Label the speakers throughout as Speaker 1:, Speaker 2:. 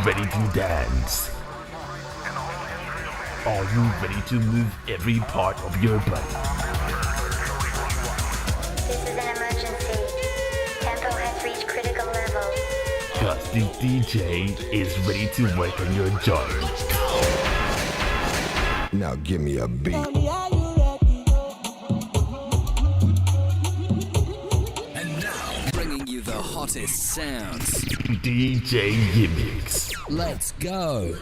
Speaker 1: ready to dance? Are you ready to move every part of your body?
Speaker 2: This is an emergency. Tempo has reached critical level.
Speaker 1: Cause the DJ is ready to work on your joint.
Speaker 3: Now give me a beat.
Speaker 4: And now, bringing you the hottest sounds.
Speaker 1: DJ YmX.
Speaker 4: Let's go.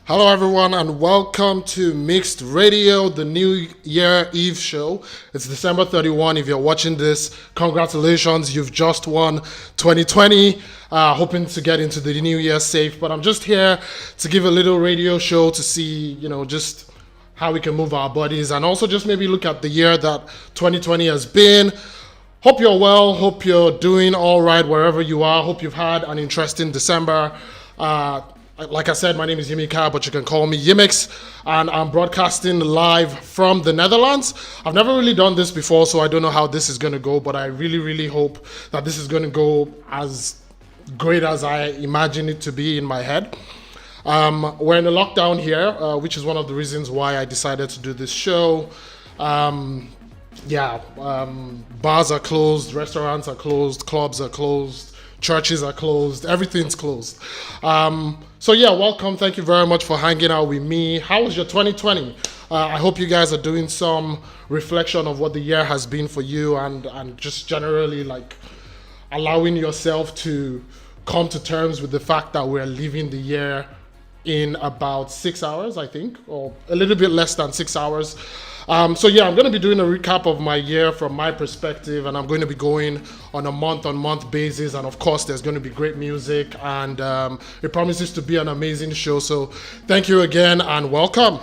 Speaker 5: Hello everyone and welcome to Mixx'd Radio, the New Year Eve show. It's December 31. If you're watching this, congratulations, you've just won 2020. Hoping to get into the new year safe, but I'm just here to give a little radio show to see, just how we can move our bodies and also just maybe look at the year that 2020 has been. Hope you're well, hope you're doing all right wherever you are. Hope you've had an interesting December. Like I said, my name is YmX, but you can call me YmX, and I'm broadcasting live from the Netherlands. I've never really done this before, so I don't know how this is going to go, but I really hope that this is going to go as great as I imagine it to be in my head. We're in a lockdown here, which is one of the reasons why I decided to do this show. Bars are closed, restaurants are closed, clubs are closed, churches are closed, everything's closed. Welcome. Thank you very much for hanging out with me. How was your 2020? I hope you guys are doing some reflection of what the year has been for you and just generally like allowing yourself to come to terms with the fact that we're leaving the year in about 6 hours, I think, or a little bit less than 6 hours. I'm going to be doing a recap of my year from my perspective, and I'm going to be going on a month-on-month basis. And of course, there's going to be great music, and it promises to be an amazing show. So thank you again, and welcome.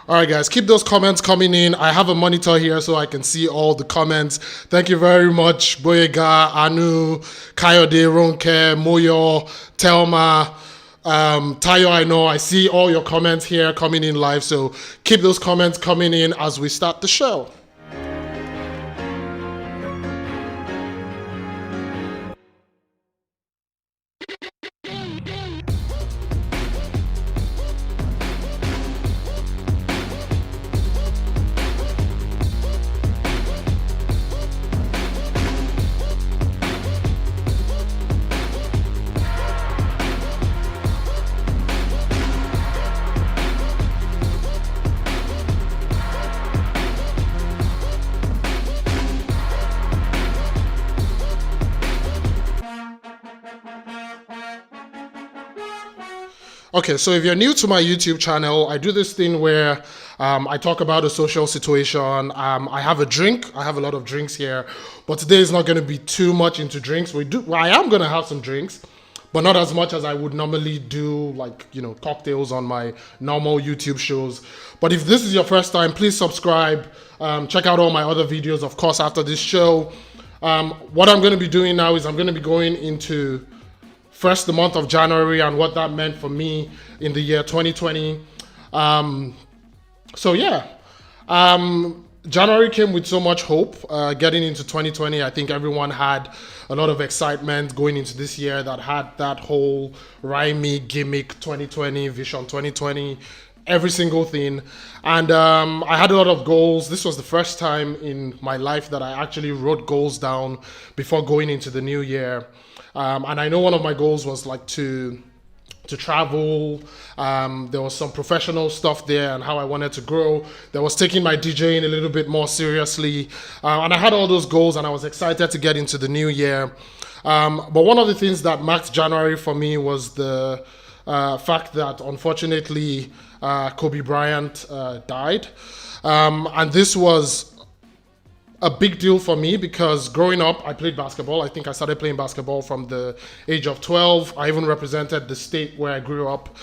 Speaker 5: All right, guys, keep those comments coming in. I have a monitor here so I can see all the comments. Thank you very much, Boyega, Anu, Kayode, Ronke, Moyo, Telma, Tayo. I know I see all your comments here coming in live, so keep those comments coming in as we start the show. Okay, so if you're new to my YouTube channel, I do this thing where I talk about a social situation. I have a drink. I have a lot of drinks here, but today is not going to be too much into drinks. I am going to have some drinks, but not as much as I would normally do, cocktails on my normal YouTube shows. But if this is your first time, please subscribe. Check out all my other videos, of course, after this show. What I'm going to be doing now is I'm going to be going into first the month of January and what that meant for me in the year 2020. January came with so much hope. Getting into 2020, I think everyone had a lot of excitement going into this year that had that whole rhyme gimmick 2020, Vision 2020 every single thing. And I had a lot of goals. This was the first time in my life that I actually wrote goals down before going into the new year. And I know one of my goals was like to travel. There was some professional stuff there and how I wanted to grow. There was taking my DJing a little bit more seriously. And I had all those goals and I was excited to get into the new year. But one of the things that marked January for me was the fact that unfortunately Kobe Bryant died. And this was a big deal for me because growing up, I played basketball. I think I started playing basketball from the age of 12. I even represented the state where I grew up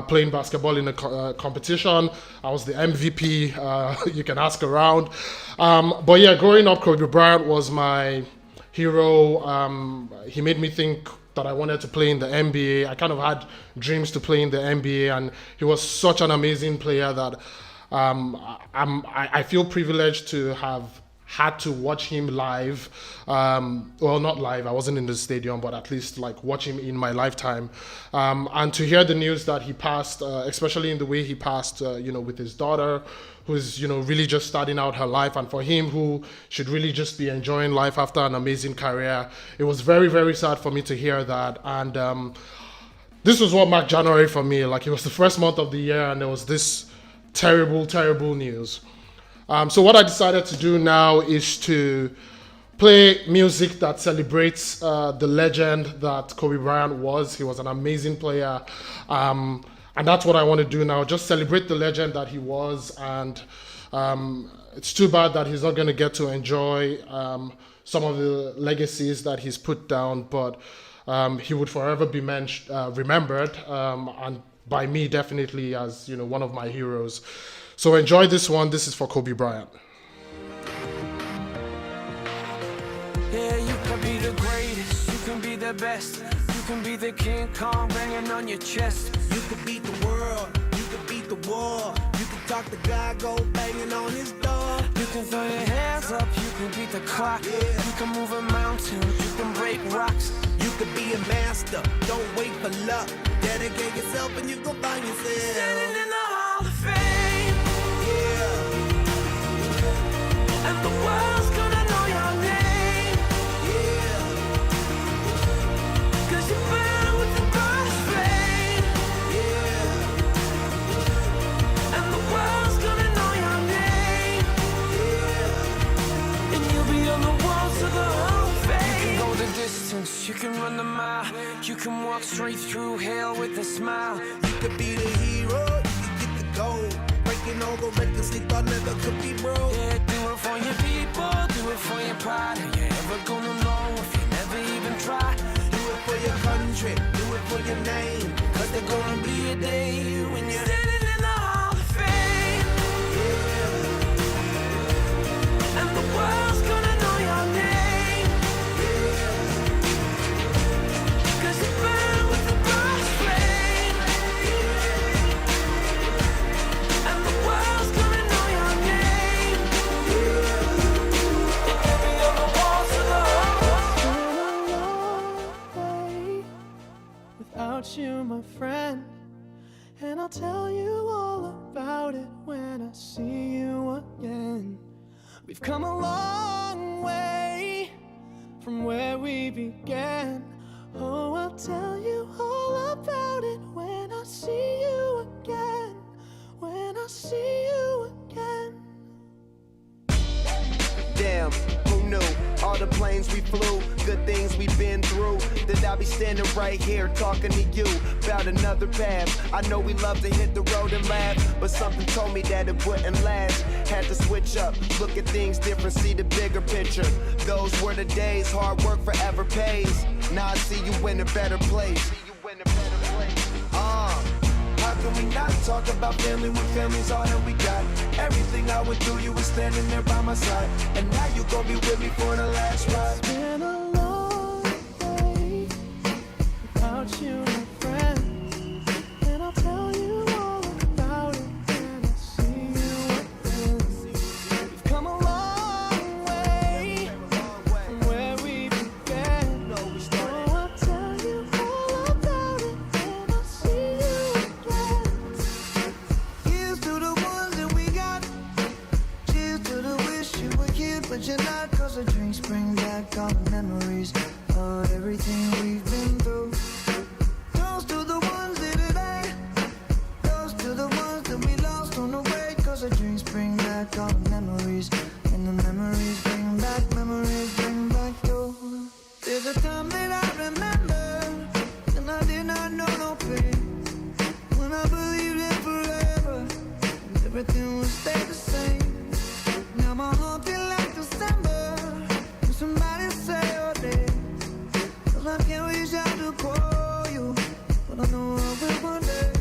Speaker 5: playing basketball in a competition. I was the MVP. You can ask around. But yeah, growing up, Kobe Bryant was my hero. He made me think that I wanted to play in the NBA. I kind of had dreams to play in the NBA, and he was such an amazing player that I feel privileged to have had to watch him live. Well, not live, I wasn't in the stadium, but at least like watch him in my lifetime. And to hear the news that he passed, especially in the way he passed, with his daughter, who's, really just starting out her life. And for him, who should really just be enjoying life after an amazing career, it was very, very sad for me to hear that. And this was what marked January for me. Like, it was the first month of the year and there was this terrible, terrible news. So what I decided to do now is to play music that celebrates the legend that Kobe Bryant was. He was an amazing player. And that's what I want to do now, just celebrate the legend that he was. And it's too bad that he's not going to get to enjoy some of the legacies that he's put down, but he would forever be remembered, and by me definitely as one of my heroes. So enjoy this one. This is for Kobe Bryant.
Speaker 3: Yeah, you can be the greatest, you can be the best, you can be the King Kong banging on your chest.
Speaker 6: You could beat the world, you could beat the war. You can talk to God, go banging on his door.
Speaker 3: You can throw your hands up, you can beat the clock.
Speaker 6: Yeah.
Speaker 3: You can move a mountain, you can break rocks.
Speaker 6: You could be a master, don't wait for luck. Dedicate yourself and you gon' find yourself.
Speaker 3: Standing in the Hall of Fame,
Speaker 6: Yeah,
Speaker 3: and the world's gonna know your name.
Speaker 6: yeah,
Speaker 3: 'Cause you burn with the brightest flame,
Speaker 6: yeah,
Speaker 3: and the world's gonna know your name.
Speaker 6: yeah.
Speaker 3: And you'll be on the walls of the Hall of Fame. You can go the distance, you can run the mile. You can walk straight through hell with a smile.
Speaker 6: You could be the hero, you could get the gold. Breaking all the records they thought never could be broke.
Speaker 3: Yeah, do it for your people, do it for your pride. Are you ever gonna know if you never even try?
Speaker 6: Do it for your country, do it for your name. 'Cause there's gonna be a day when you're
Speaker 3: Standing in the Hall of Fame, and the world's gonna know your name. 'Cause you burn with the brightest flame, and the world's gonna know your name. And you'll be on the walls of the Hall of Fame. Without you, my friend, and I'll tell you all about it when I see you again. We've come a long way from where we began. Oh, I'll tell you all about it when I see you again. When I see you again.
Speaker 6: damn, who knew? All the planes we flew, good things we've been through. That I'll be standing right here talking to you about another path. I know we love to hit the road and laugh, but something told me that it wouldn't last. Had to switch up, look at things different, see the bigger picture. Those were the days, hard work forever pays. Now I see you in a better place. How can we not talk about family when family's all that we got? Everything I went through, you were standing there by my side. And now you gon' be with me for the last ride.
Speaker 3: It's been a long day without you, my friend, and I'll tell you all about it when I see you again. We've come a long way from where we began. Oh, I'll tell you all about it when I see you again. night, cause the drinks bring back all the memories of everything we've been through. Toast to the ones here today, toast to the ones that we lost on the way, cause the drinks bring back all the memories, and the memories bring back you. There's a time that I remember, and I did not know no pain, when I believed in forever, and everything would stay the same. Now my heart feel like December, when somebody say your name, cause I can't reach out to call you, but I know I will one day.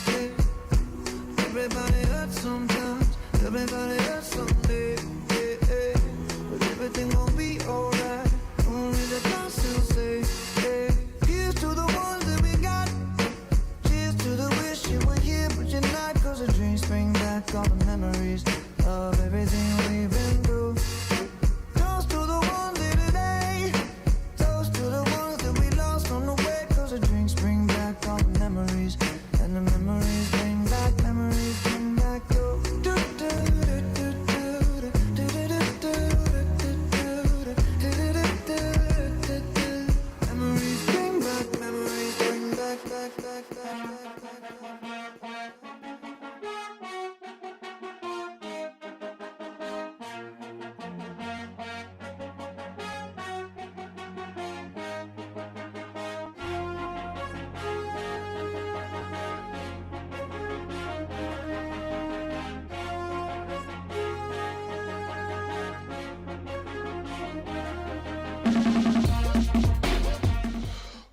Speaker 3: Yeah. Everybody hurts sometimes, everybody hurts someday, yeah, yeah. But everything gon' be alright, only the clouds still say, yeah. Here's to the ones that we got, cheers to the wish you were here but you're not, cause the dreams bring back all the memories of everything we've been through. Toast to the ones here today, toast to the ones that we lost on the way, cause the drinks bring back all the memories, and the memories bring back you. Memories bring back.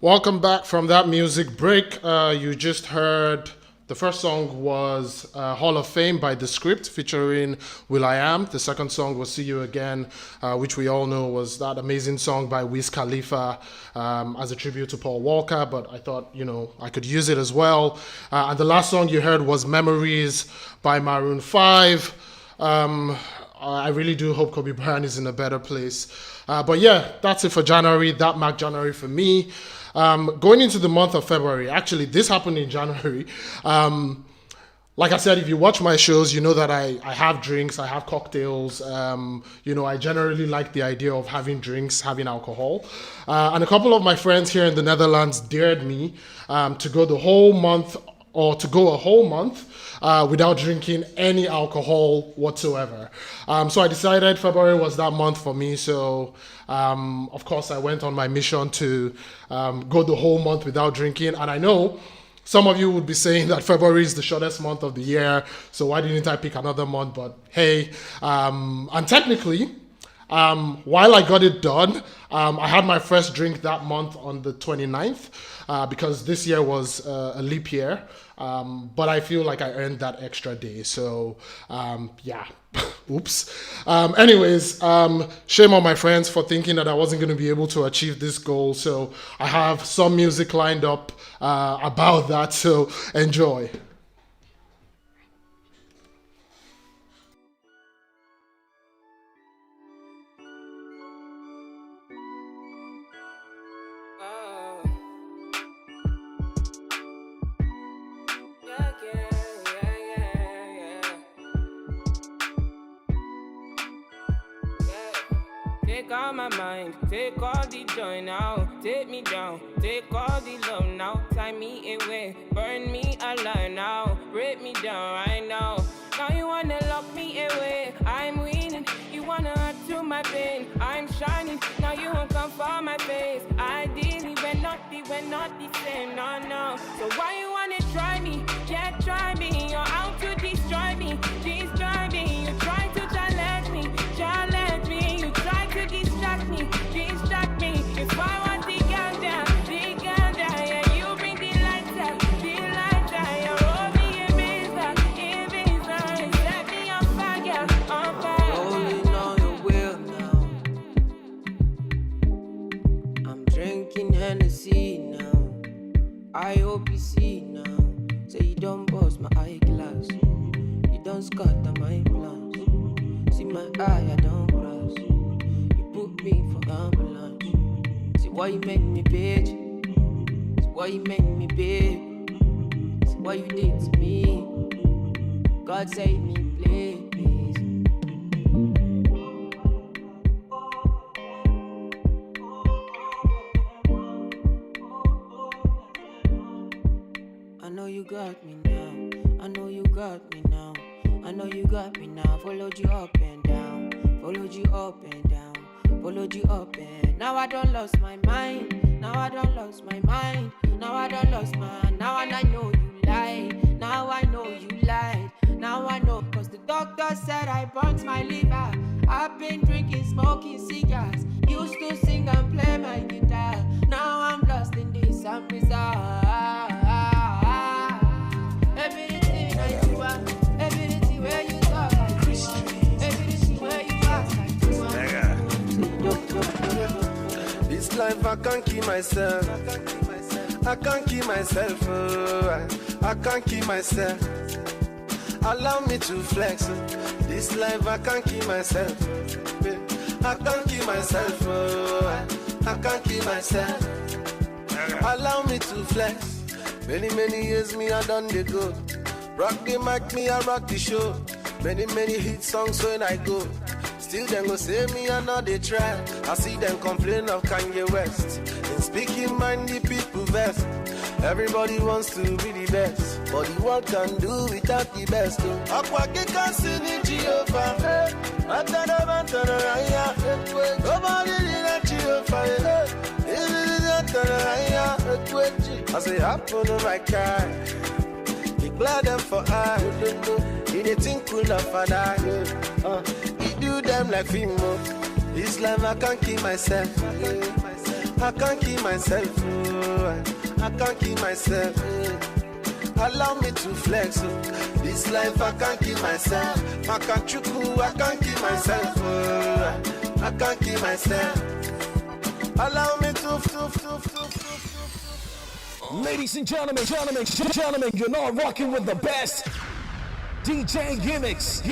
Speaker 5: Welcome back from that music break. You just heard the first song was Hall of Fame by The Script featuring Will.i.am. The second song was See You Again, which we all know was that amazing song by Wiz Khalifa as a tribute to Paul Walker, but I thought, I could use it as well. And the last song you heard was Memories by Maroon 5. I really do hope Kobe Bryant is in a better place. But yeah, that's it for January. That marked January for me. Going into the month of February, actually, this happened in January. Like I said, if you watch my shows, you know that I have drinks, I have cocktails. I generally like the idea of having drinks, having alcohol. And a couple of my friends here in the Netherlands dared me to go a whole month without drinking any alcohol whatsoever. So I decided February was that month for me. So, of course, I went on my mission to go the whole month without drinking. And I know some of you would be saying that February is the shortest month of the year, so why didn't I pick another month? But hey, and technically, while I got it done, I had my first drink that month on the 29th because this year was a leap year. But I feel like I earned that extra day. So, yeah, oops. Anyways, shame on my friends for thinking that I wasn't going to be able to achieve this goal. So I have some music lined up about that. So enjoy.
Speaker 7: Take all my mind, take all the joy now. Take me down, take all the love now. Tie me away, burn me alive now. Break me down right now. Now you wanna lock me away. I'm winning, you wanna add to my pain. I'm shining, now you won't come for my face. Ideally, we're not the same, no. So why you wanna try me? Yeah, try me. You're out to destroy me. You try to challenge me. You try to distract me. If I want the girl down, yeah, you bring the lights out, you roll me in Ibiza, set me on fire. Rolling on your wheel now. I'm drinking Hennessy now. I hope you see now. Say you don't bust my eyeglass, you don't scatter my plans. See my eye, I don't cross. You put me for ambulance. See why you make me bitch. See why you make me big. See what you did to me. God save me, please. I followed you up and down, followed you up and down, followed you up and now I don't lost my mind. Now I don't lost my mind. Now I don't lost my. Now and I know you lied. Now I know you lied. Now I know, cause the doctor said I burnt my liver. I've been drinking, smoking cigars. Used to sing and play my guitar. Now I'm lost in this and bizarre. Everything I do, everything where you talk, I do. Everything where you ask, I do.
Speaker 6: This life I can't keep myself. I can't keep myself. I can't keep myself. Allow me to flex. This life I can't keep myself. I can't keep myself. I can't keep myself. Allow me to flex. Many years me I done the go. Rock the mic, me I rock the show. Many hit songs when I go. Still them go say me I know they try. I see them complain of Kanye West. In speaking mind the people best. Everybody wants to be the best, but the world can do without the best. Akwake can sing in Jehovah. Nobody did that Jehovah. I say happen to my car. Declare them for I. He they think cool of a die. He do them like Fimo. This life I can't keep myself. I can't keep myself. I can't keep myself. Allow me to flex. This life I can't keep myself. I can't chuku, I can't keep myself. I can't keep myself. Allow me to.
Speaker 4: Ladies and gentlemen, you're not rocking with the best. DJ YmX.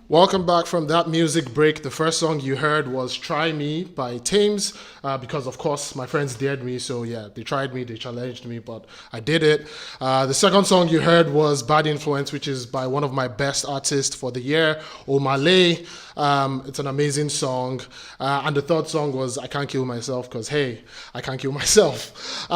Speaker 5: Welcome back from that music break. The first song you heard was Try Me by Thames, because of course my friends dared me, so yeah, they tried me, they challenged me, but I did it. The second song you heard was Bad Influence, which is by one of my best artists for the year, Omale. It's an amazing song. And the third song was I Can't Kill Myself, because hey, I can't kill myself.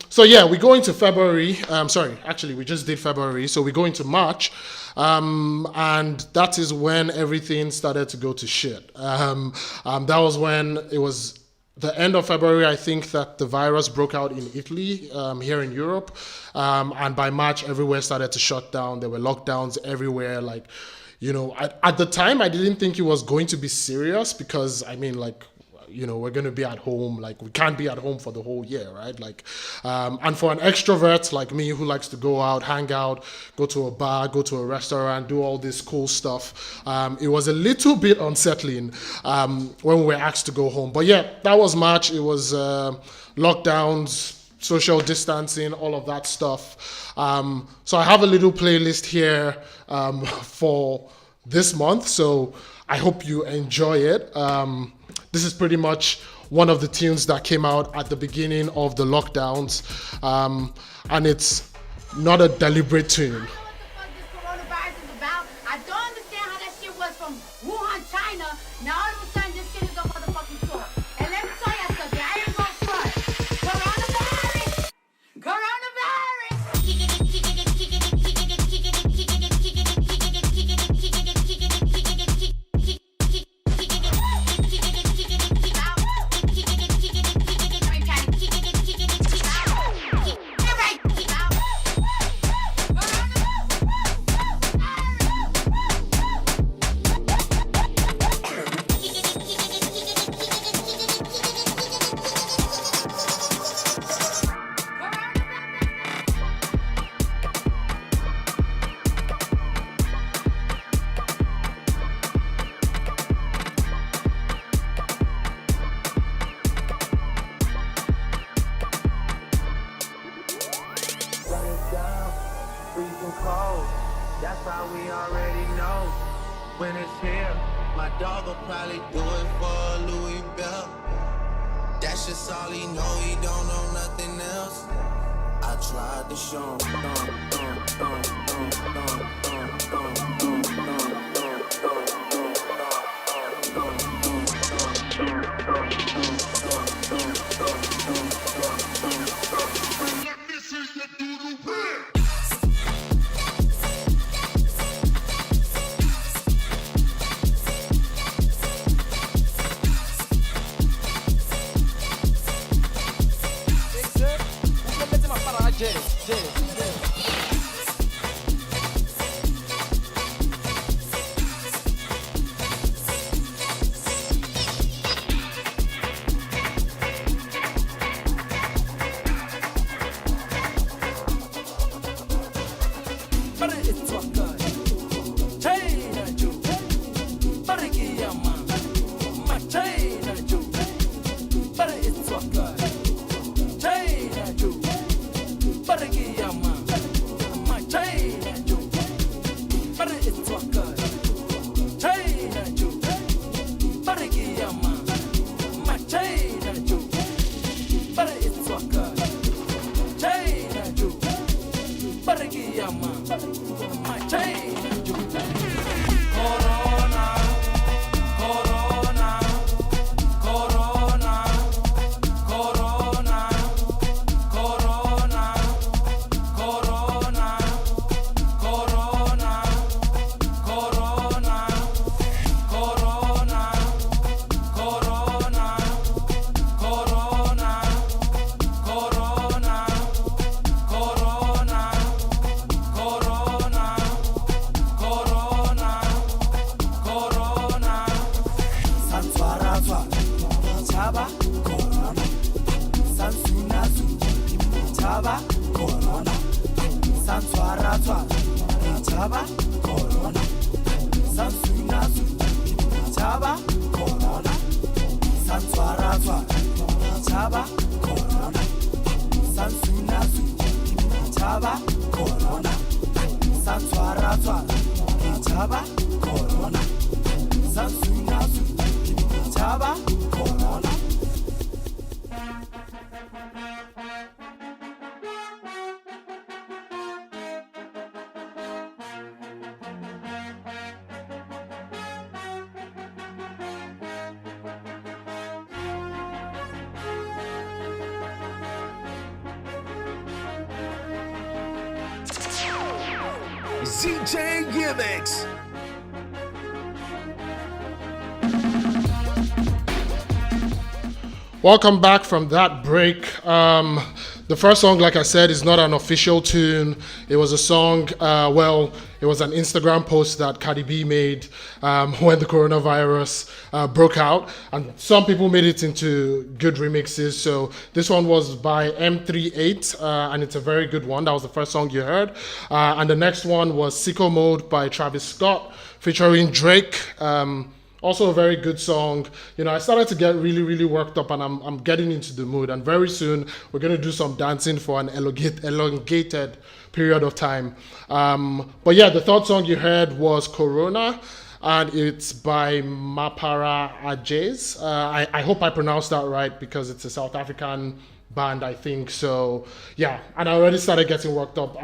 Speaker 5: So yeah, we go into February. Actually we just did February, so we go into March. And that is when everything started to go to shit. That was when it was the end of February, I think, that the virus broke out in Italy, here in Europe. And by March, everywhere started to shut down. There were lockdowns everywhere. Like, you know, at the time, I didn't think it was going to be serious because, I mean, like, you know, we're going to be at home. Like, we can't be at home for the whole year, right? Like, and for an extrovert like me who likes to go out, hang out, go to a bar, go to a restaurant, do all this cool stuff, it was a little bit unsettling when we were asked to go home. But yeah, that was March. It was lockdowns, social distancing, all of that stuff. So I have a little playlist here for this month. So I hope you enjoy it. This is pretty much one of the tunes that came out at the beginning of the lockdowns, and it's not a deliberate tune.
Speaker 8: What this coronavirus is about? I don't understand how that shit was from Wuhan, China. Now all of a sudden this shit is a motherfucking tour. And let me tell you something, I ain't gonna front. Coronavirus!
Speaker 6: down, freezing cold. That's how we already know when it's here.
Speaker 9: My dog will probably do it for a Louis Bell. That's just all he know, he don't know nothing else. I tried to show
Speaker 4: DJ YmX.
Speaker 5: Welcome back from that break. The first song, like I said, is not an official tune. It was a song, it was an Instagram post that Cardi B made when the coronavirus broke out. And some people made it into good remixes. So this one was by M38, and it's a very good one. That was the first song you heard. And the next one was Sicko Mode by Travis Scott featuring Drake. Also a very good song. You know, I started to get really, really worked up, and I'm getting into the mood. And very soon we're gonna do some dancing for an elongated period of time. But yeah, the third song you heard was Corona, and it's by Mapara Ajays. I hope I pronounced that right because it's a South African band, I think. So yeah, and I already started getting worked up.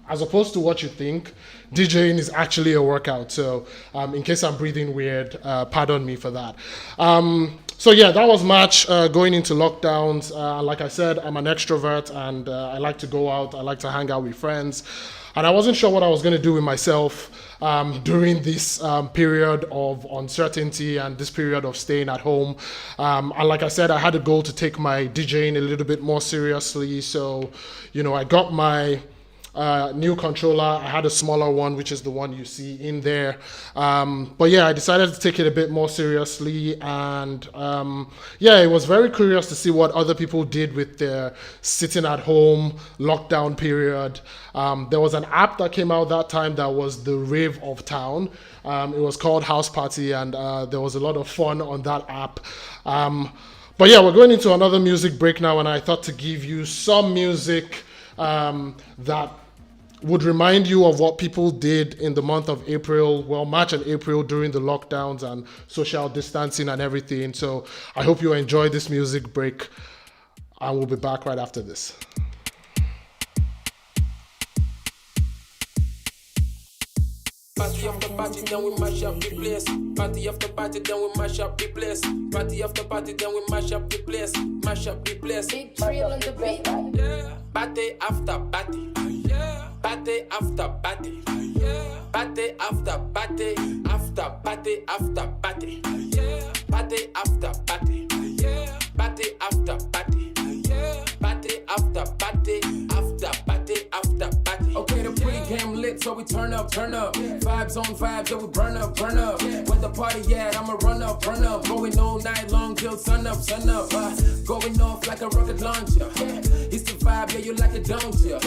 Speaker 5: As opposed to what you think, DJing is actually a workout. So in case I'm breathing weird, pardon me for that. So yeah, that was March going into lockdowns. Like I said, I'm an extrovert and I like to go out. I like to hang out with friends. And I wasn't sure what I was going to do with myself during this period of uncertainty and this period of staying at home. And like I said, I had a goal to take my DJing a little bit more seriously. So, you know, I got my new controller. I had a smaller one, which is the one you see in there. But yeah, I decided to take it a bit more seriously. And yeah, it was very curious to see what other people did with their sitting at home lockdown period. There was an app that came out that time that was the rave of town. It was called House Party, and there was a lot of fun on that app. But yeah, we're going into another music break now, and I thought to give you some music that would remind you of what people did in the month of April, well, March and April during the lockdowns and social distancing and everything. So I hope you enjoy this music break, and we'll be back right after this.
Speaker 10: Party after party, then we mash up the place. Party after party, then we mash up the place. Party after party, then we mash up the place. Mash up the place.
Speaker 8: Big trail on the beat.
Speaker 10: Yeah. Party after party. Yeah. Party after party. Yeah. Party after party. After party after party. Yeah. Party after party. Yeah. Party after party. Yeah. Party after party. After party after party. Okay, the pre-game lit, so we turn up, turn up. Vibes on vibes, so we burn up, burn up. Where the party at, I'ma run up, run up. Going all night long till sun up, sun up. Going off like a rocket launcher. It's the vibe, yeah, you like it, don't you?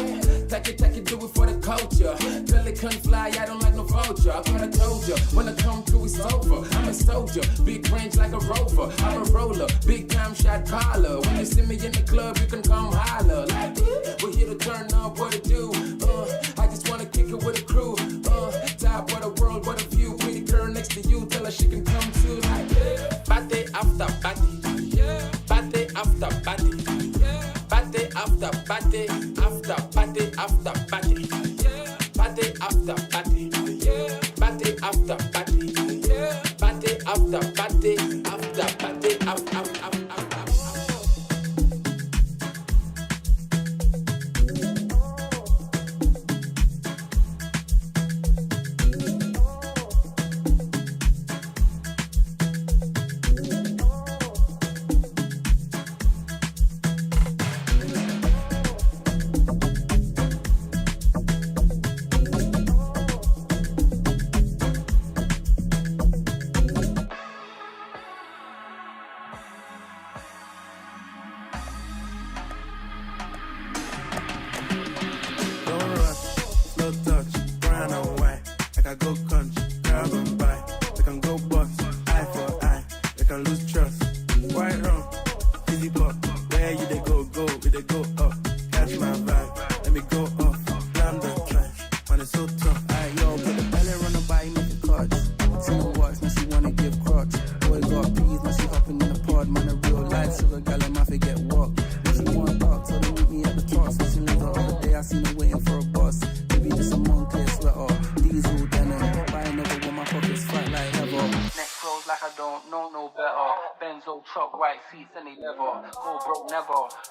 Speaker 10: Take it, do it for the culture. Pelican fly, I don't like no vulture. I thought I told you, when I come through, it's over. I'm a soldier, big range like a rover. I'm a roller, big time shot caller. When you see me in the club, you can come holler. Like, we're here to turn up, what to do. I just wanna kick it with a crew. Top of the world, what a view. Pretty girl next to you, tell her she can come too. Like, party after party. Party after party. Party after party. After party after party. Party after party. Party after party. Party after party. After party after party.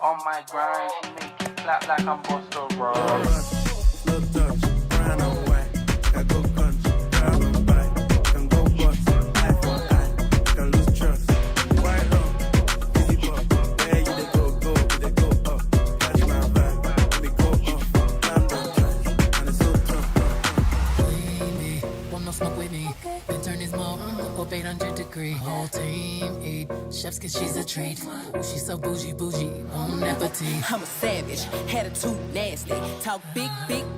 Speaker 11: On my grind, she make it clap like I'm Busta Rhymes. Slow touch, brown and white. I go country, grab and buy. Can go bust, eye for eye. Can lose trust. White on, easy pop. Where you they go, we they go up. Catch my vibe, let me go off. London drive, and it's so tough.
Speaker 12: Baby, want no smoke with me. Then turn this mode up 800 degrees. Whole team eat. Chef's kiss, she's a treat. Ooh, she's so bougie, on appetite.
Speaker 13: I'm a savage, attitude nasty. Talk big,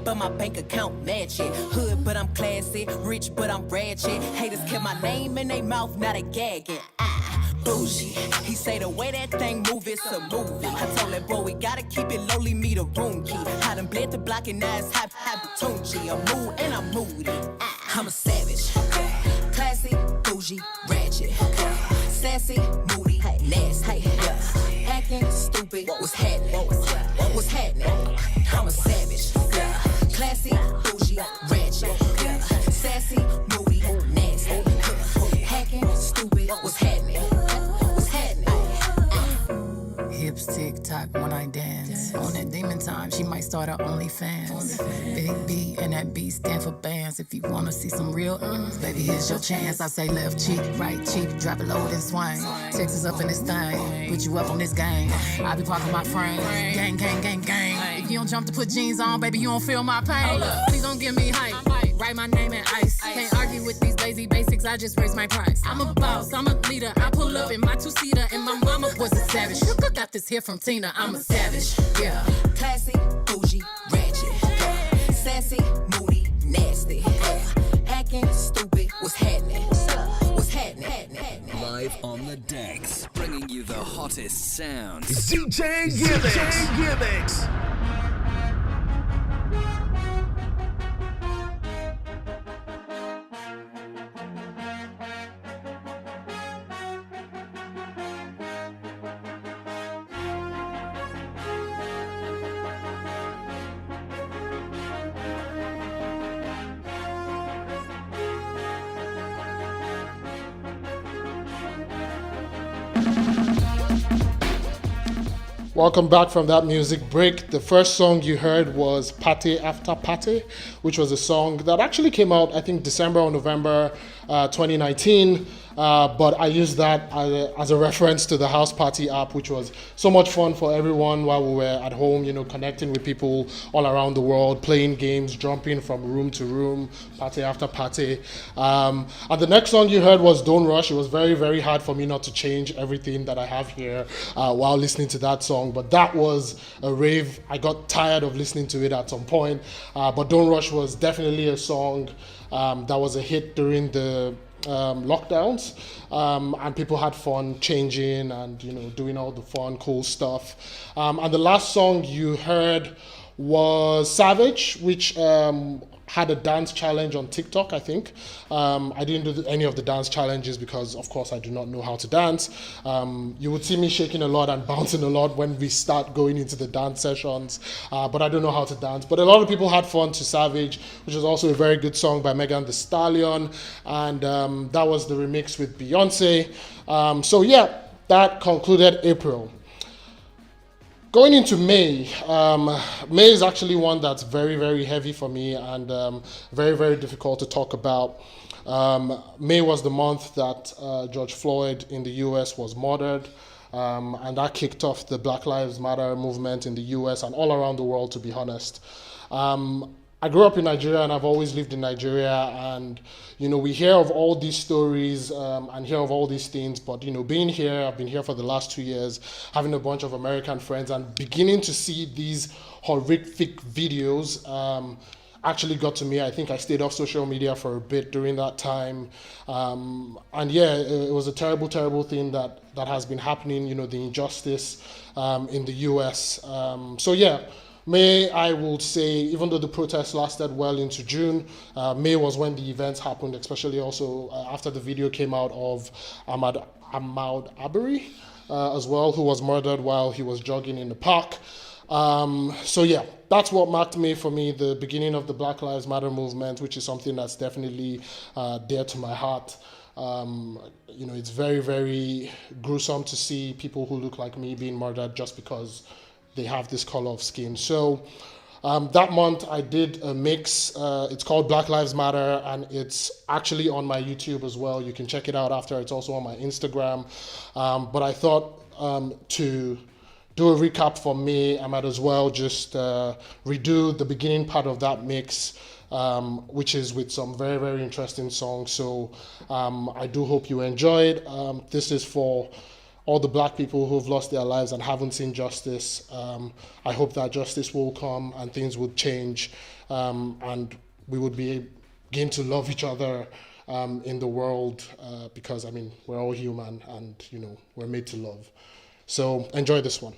Speaker 13: but my bank account match it. Hood, but I'm classy. Rich, but I'm ratchet. Haters kept my name in their mouth, now they gagging. Bougie. He say the way that thing move, it's a movie. I told that boy we gotta keep it lowly, me the room key. I done bled the block and now it's Tunchi. I'm mood and I'm moody. I'm a savage. Classy, bougie, ratchet. Sassy, moody, nasty. Acting stupid, what's happening? What's happening? I'm a savage. Classy, bougie, ratchet. Sassy, moody, nasty. Hacking, stupid, what's happening? What's happening?
Speaker 12: Hips tick tock when I dance. On that demon time, she might start her OnlyFans. Big B and that B stand for bands. If you wanna see some real baby, here's your chance. I say left cheek, right cheek, drop it low and swing. Texas up in this thing, put you up on this game. I be parking my frame, gang, gang, gang, gang. If you don't jump to put jeans on, baby, you don't feel my pain. Please don't give me hype. Write my name in ice. Can't argue with these lazy basics, I just raise my price. I'm a boss, I'm a leader. I pull up in my two-seater and my mama was a savage. Got this here from Tina, I'm a savage. Yeah.
Speaker 13: Classy, bougie, ratchet. Sassy, moody, nasty. Acting stupid, what's happening? What's happening?
Speaker 14: Live on the decks, bringing you the hottest sounds.
Speaker 4: DJ YmX.
Speaker 5: Welcome back from that music break. The first song you heard was Party After Party, which was a song that actually came out, I think, December or November 2019. But I used that as a reference to the House Party app, which was so much fun for everyone while we were at home, you know, connecting with people all around the world, playing games, jumping from room to room, party after party. And the next song you heard was Don't Rush. It was very, very hard for me not to change everything that I have here while listening to that song. But that was a rave. I got tired of listening to it at some point. But Don't Rush was definitely a song that was a hit during the lockdowns, and people had fun changing and, you know, doing all the fun, cool stuff. And the last song you heard was Savage, which had a dance challenge on TikTok, I think. I didn't do any of the dance challenges because, of course, I do not know how to dance. You would see me shaking a lot and bouncing a lot when we start going into the dance sessions, but I don't know how to dance. But a lot of people had fun to Savage, which is also a very good song by Megan Thee Stallion, and that was the remix with Beyonce. So yeah, that concluded April. Going into May, May is actually one that's very, very heavy for me and very, very difficult to talk about. May was the month that George Floyd in the US was murdered, and that kicked off the Black Lives Matter movement in the US and all around the world, to be honest. I grew up in Nigeria and I've always lived in Nigeria, and, you know, we hear of all these stories and hear of all these things, but, you know, being here, I've been here for the last 2 years, having a bunch of American friends and beginning to see these horrific videos actually got to me. I think I stayed off social media for a bit during that time. And yeah, it was a terrible, terrible thing that has been happening, you know, the injustice in the US. So yeah, May, I would say, even though the protests lasted well into June, May was when the events happened, especially also after the video came out of Ahmaud Arbery as well, who was murdered while he was jogging in the park. So yeah, that's what marked May for me, the beginning of the Black Lives Matter movement, which is something that's definitely dear to my heart. You know, it's very, very gruesome to see people who look like me being murdered just because they have this color of skin. So that month I did a mix. It's called Black Lives Matter, and it's actually on my YouTube as well. You can check it out after. It's also on my Instagram. But I thought to do a recap for me, I might as well just redo the beginning part of that mix, which is with some very, very interesting songs. So I do hope you enjoyed. This is for all the black people who've lost their lives and haven't seen justice. I hope that justice will come and things would change, and we would begin to love each other in the world, because, I mean, we're all human and, you know, we're made to love. So enjoy this one.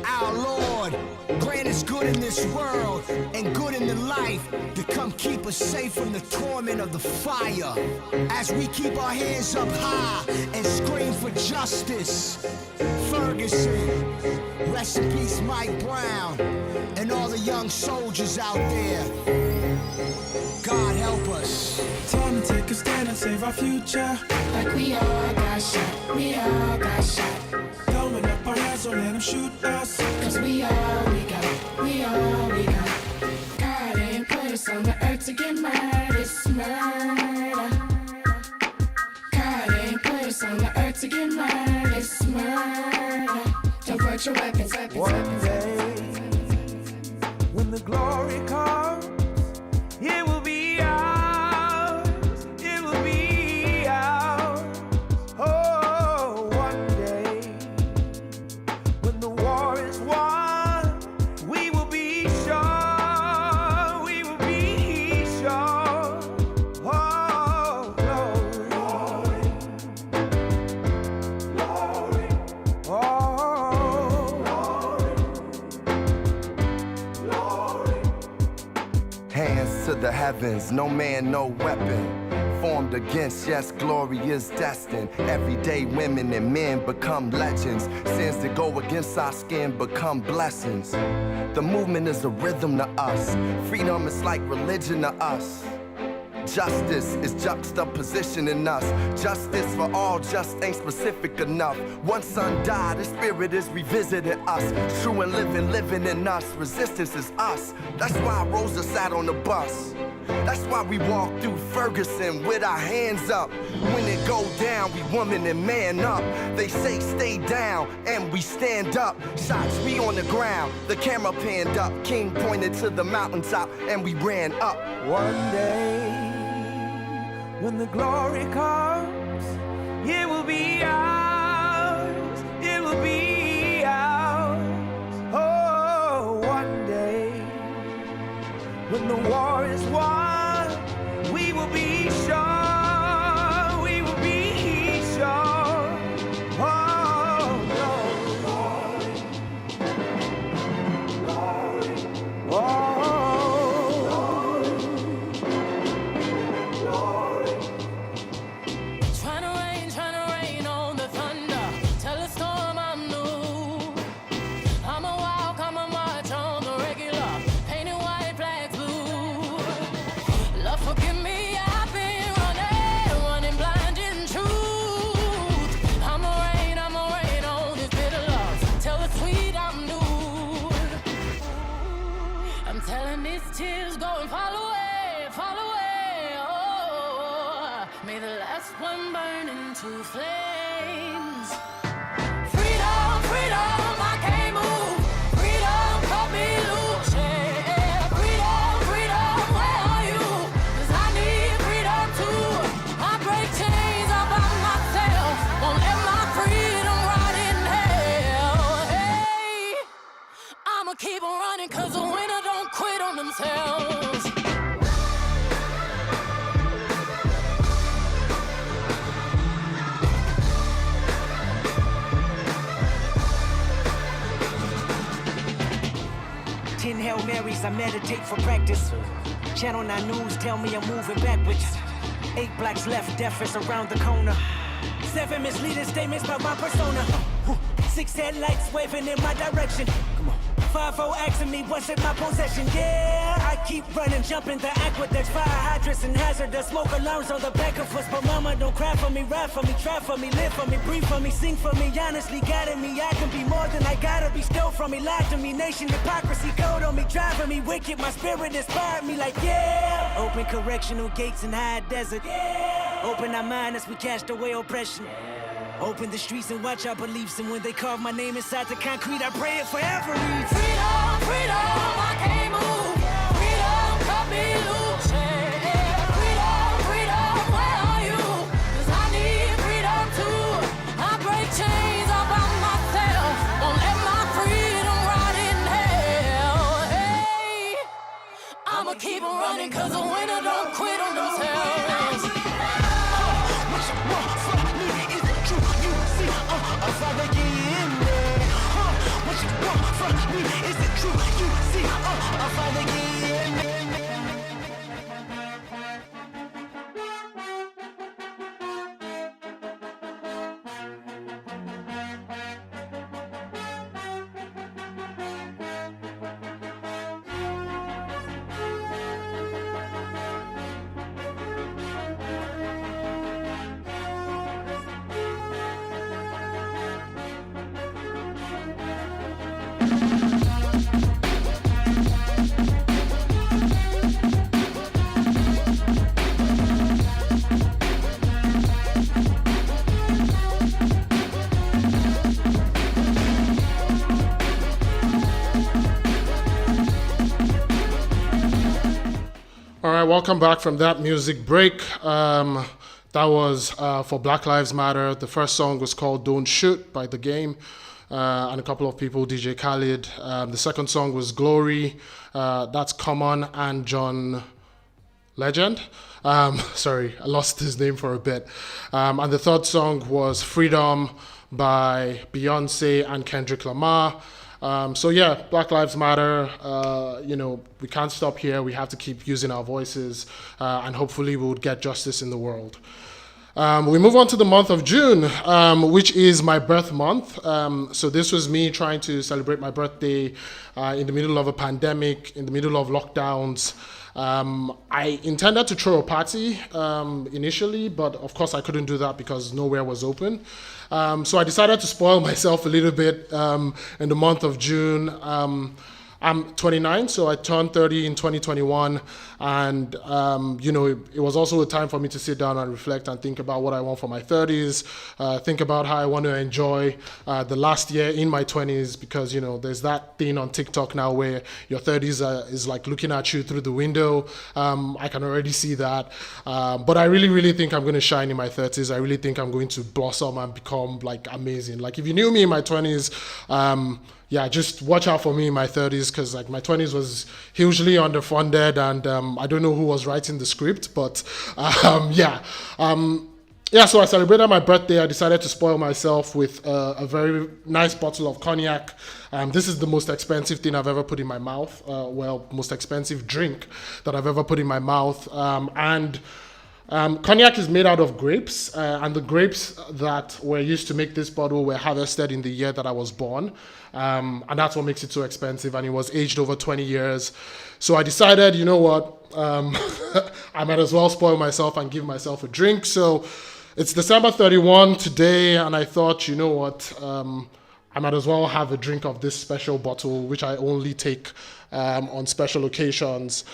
Speaker 15: Our Lord, grant us good in this world and good in the life to come keep us safe from the torment of the fire. As we keep our hands up high and scream for justice. Ferguson, rest in peace Mike Brown, and all the young soldiers out there. God help us.
Speaker 3: Time to take a stand and save our future.
Speaker 12: Like we all got shot, we all got shot.
Speaker 3: Throwing up our hands, don't let them shoot us.
Speaker 12: Cause we all we got, we all we got. God ain't put us on the earth to get murdered, it's murder. God ain't put us on the earth to get murdered, it's murder. Don't put your weapons,
Speaker 11: One day, when the glory comes, it will be ours, it will be ours. Oh, one day, when the war is won, we will be sure, we will be sure. Oh, glory, glory, oh, glory.
Speaker 16: Hands to the heavens, no man, no weapon formed against, yes, glory is destined. Everyday women and men become legends. Sins that go against our skin become blessings. The movement is a rhythm to us. Freedom is like religion to us. justice is juxtapositioning us. Justice for all just ain't specific enough. One son died, the spirit is revisiting us. True and living in us. Resistance is us. That's why Rosa sat on the bus. That's why we walk through Ferguson with our hands up. When it go down, we woman and man up. They say stay down, and we stand up. Shots, we on the ground, the camera panned up. King pointed to the mountaintop, and we ran up.
Speaker 11: One day, when the glory comes, it will be ours. It will be ours. Oh, one day, when the war is won, we will be sure. We will be sure. Oh, no. Oh.
Speaker 12: Tears go and fall away, fall away. Oh, may the last one burn into flames. Freedom, freedom, I can't move. Freedom, cut me loose. Yeah. Freedom, freedom, where are you? 'Cause I need freedom too. I break chains all by myself. Won't let my freedom rot in hell. Hey, I'ma keep on running 'cause the winner don't quit on themselves.
Speaker 17: Ten Hail Marys, I meditate for practice. Channel 9 News tell me I'm moving backwards. 8 blacks left, death is around the corner. 7 misleading statements about my persona. 6 headlights waving in my direction. 5-0 asking me what's in my possession. Yeah, I keep running, jumping the aqueducts, fire hydrants and hazardous smoke alarms on the back of us. But mama, don't cry for me, ride for me, try for me, live for me, breathe for me, sing for me. Honestly, guiding me, I can be more than I gotta be. Stole from me, lied to me, nation hypocrisy, code on me, driving me wicked. My spirit inspired me like yeah. Open correctional gates in high desert. Yeah. Open our mind as we cast away oppression. Open the streets and watch our beliefs. And when they carve my name inside the concrete, I pray it forever reads.
Speaker 12: Freedom, freedom, I can't move. Freedom, cut me loose. Yeah. Freedom, freedom, where are you? 'Cause I need freedom too. I break chains all by myself. Won't let my freedom rot in hell. Hey, I'ma keep on running 'cause the winner don't quit on themselves.
Speaker 11: What you want from me? Is it true? You see, I'll father get in there. What you want from me? Is it true? You see, I'll father get in there.
Speaker 5: All right, welcome back from that music break. That was for Black Lives Matter. The first song was called Don't Shoot by The Game, and a couple of people, DJ Khaled. The second song was Glory. That's Common and John Legend. Sorry, I lost his name for a bit. And the third song was Freedom by Beyonce and Kendrick Lamar. So yeah, Black Lives Matter. We can't stop here. We have to keep using our voices, and hopefully we'll get justice in the world. We move on to the month of June, which is my birth month. So this was me trying to celebrate my birthday in the middle of a pandemic, in the middle of lockdowns. I intended to throw a party initially, but of course I couldn't do that because nowhere was open. So I decided to spoil myself a little bit in the month of June. I'm 29, so I turned 30 in 2021, and it was also a time for me to sit down and reflect and think about what I want for my 30s, think about how I want to enjoy the last year in my 20s, because there's that thing on TikTok now where your 30s is like looking at you through the window. I can already see that, but I really, really think I'm going to shine in my 30s. I really think I'm going to blossom and become like amazing. Like if you knew me in my 20s, just watch out for me in my 30s, because like my 20s was hugely underfunded, and I don't know who was writing the script, but so I celebrated my birthday. I decided to spoil myself with a very nice bottle of cognac. This is the most expensive thing I've ever put in my mouth. Most expensive drink that I've ever put in my mouth. Cognac is made out of grapes, and the grapes that were used to make this bottle were harvested in the year that I was born. And that's what makes it so expensive, and it was aged over 20 years. So I decided, you know what, I might as well spoil myself and give myself a drink. So it's December 31 today, and I thought, you know what, I might as well have a drink of this special bottle, which I only take on special occasions.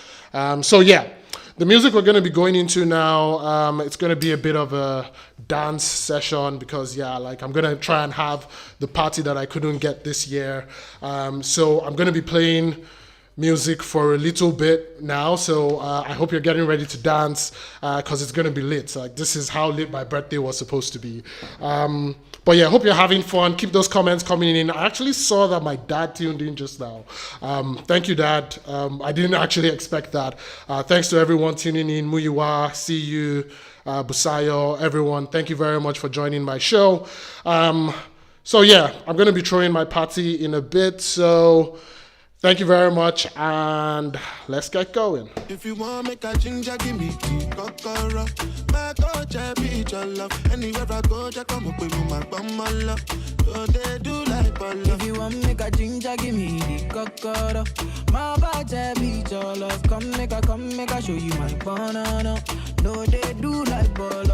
Speaker 5: The music we're going to be going into now, it's going to be a bit of a dance session because, I'm going to try and have the party that I couldn't get this year. So I'm going to be playing music for a little bit now. So I hope you're getting ready to dance because it's going to be lit. Like this is how lit my birthday was supposed to be. I hope you're having fun. Keep those comments coming in. I actually saw that my dad tuned in just now. Thank you, Dad. I didn't actually expect that. Thanks to everyone tuning in. Muyiwa, see you, Busayo, everyone. Thank you very much for joining my show. I'm going to be throwing my party in a bit. So thank you very much, and let's get going.
Speaker 18: If you want make a ginger, give me the kokoro. My coach, I be your love. Anywhere I go, just come up with my bum, my love. So they do like ball.
Speaker 17: If you want make a ginger, give me the kokoro. My coach, I be your love. Come make a show you my banana. No, they do like ball.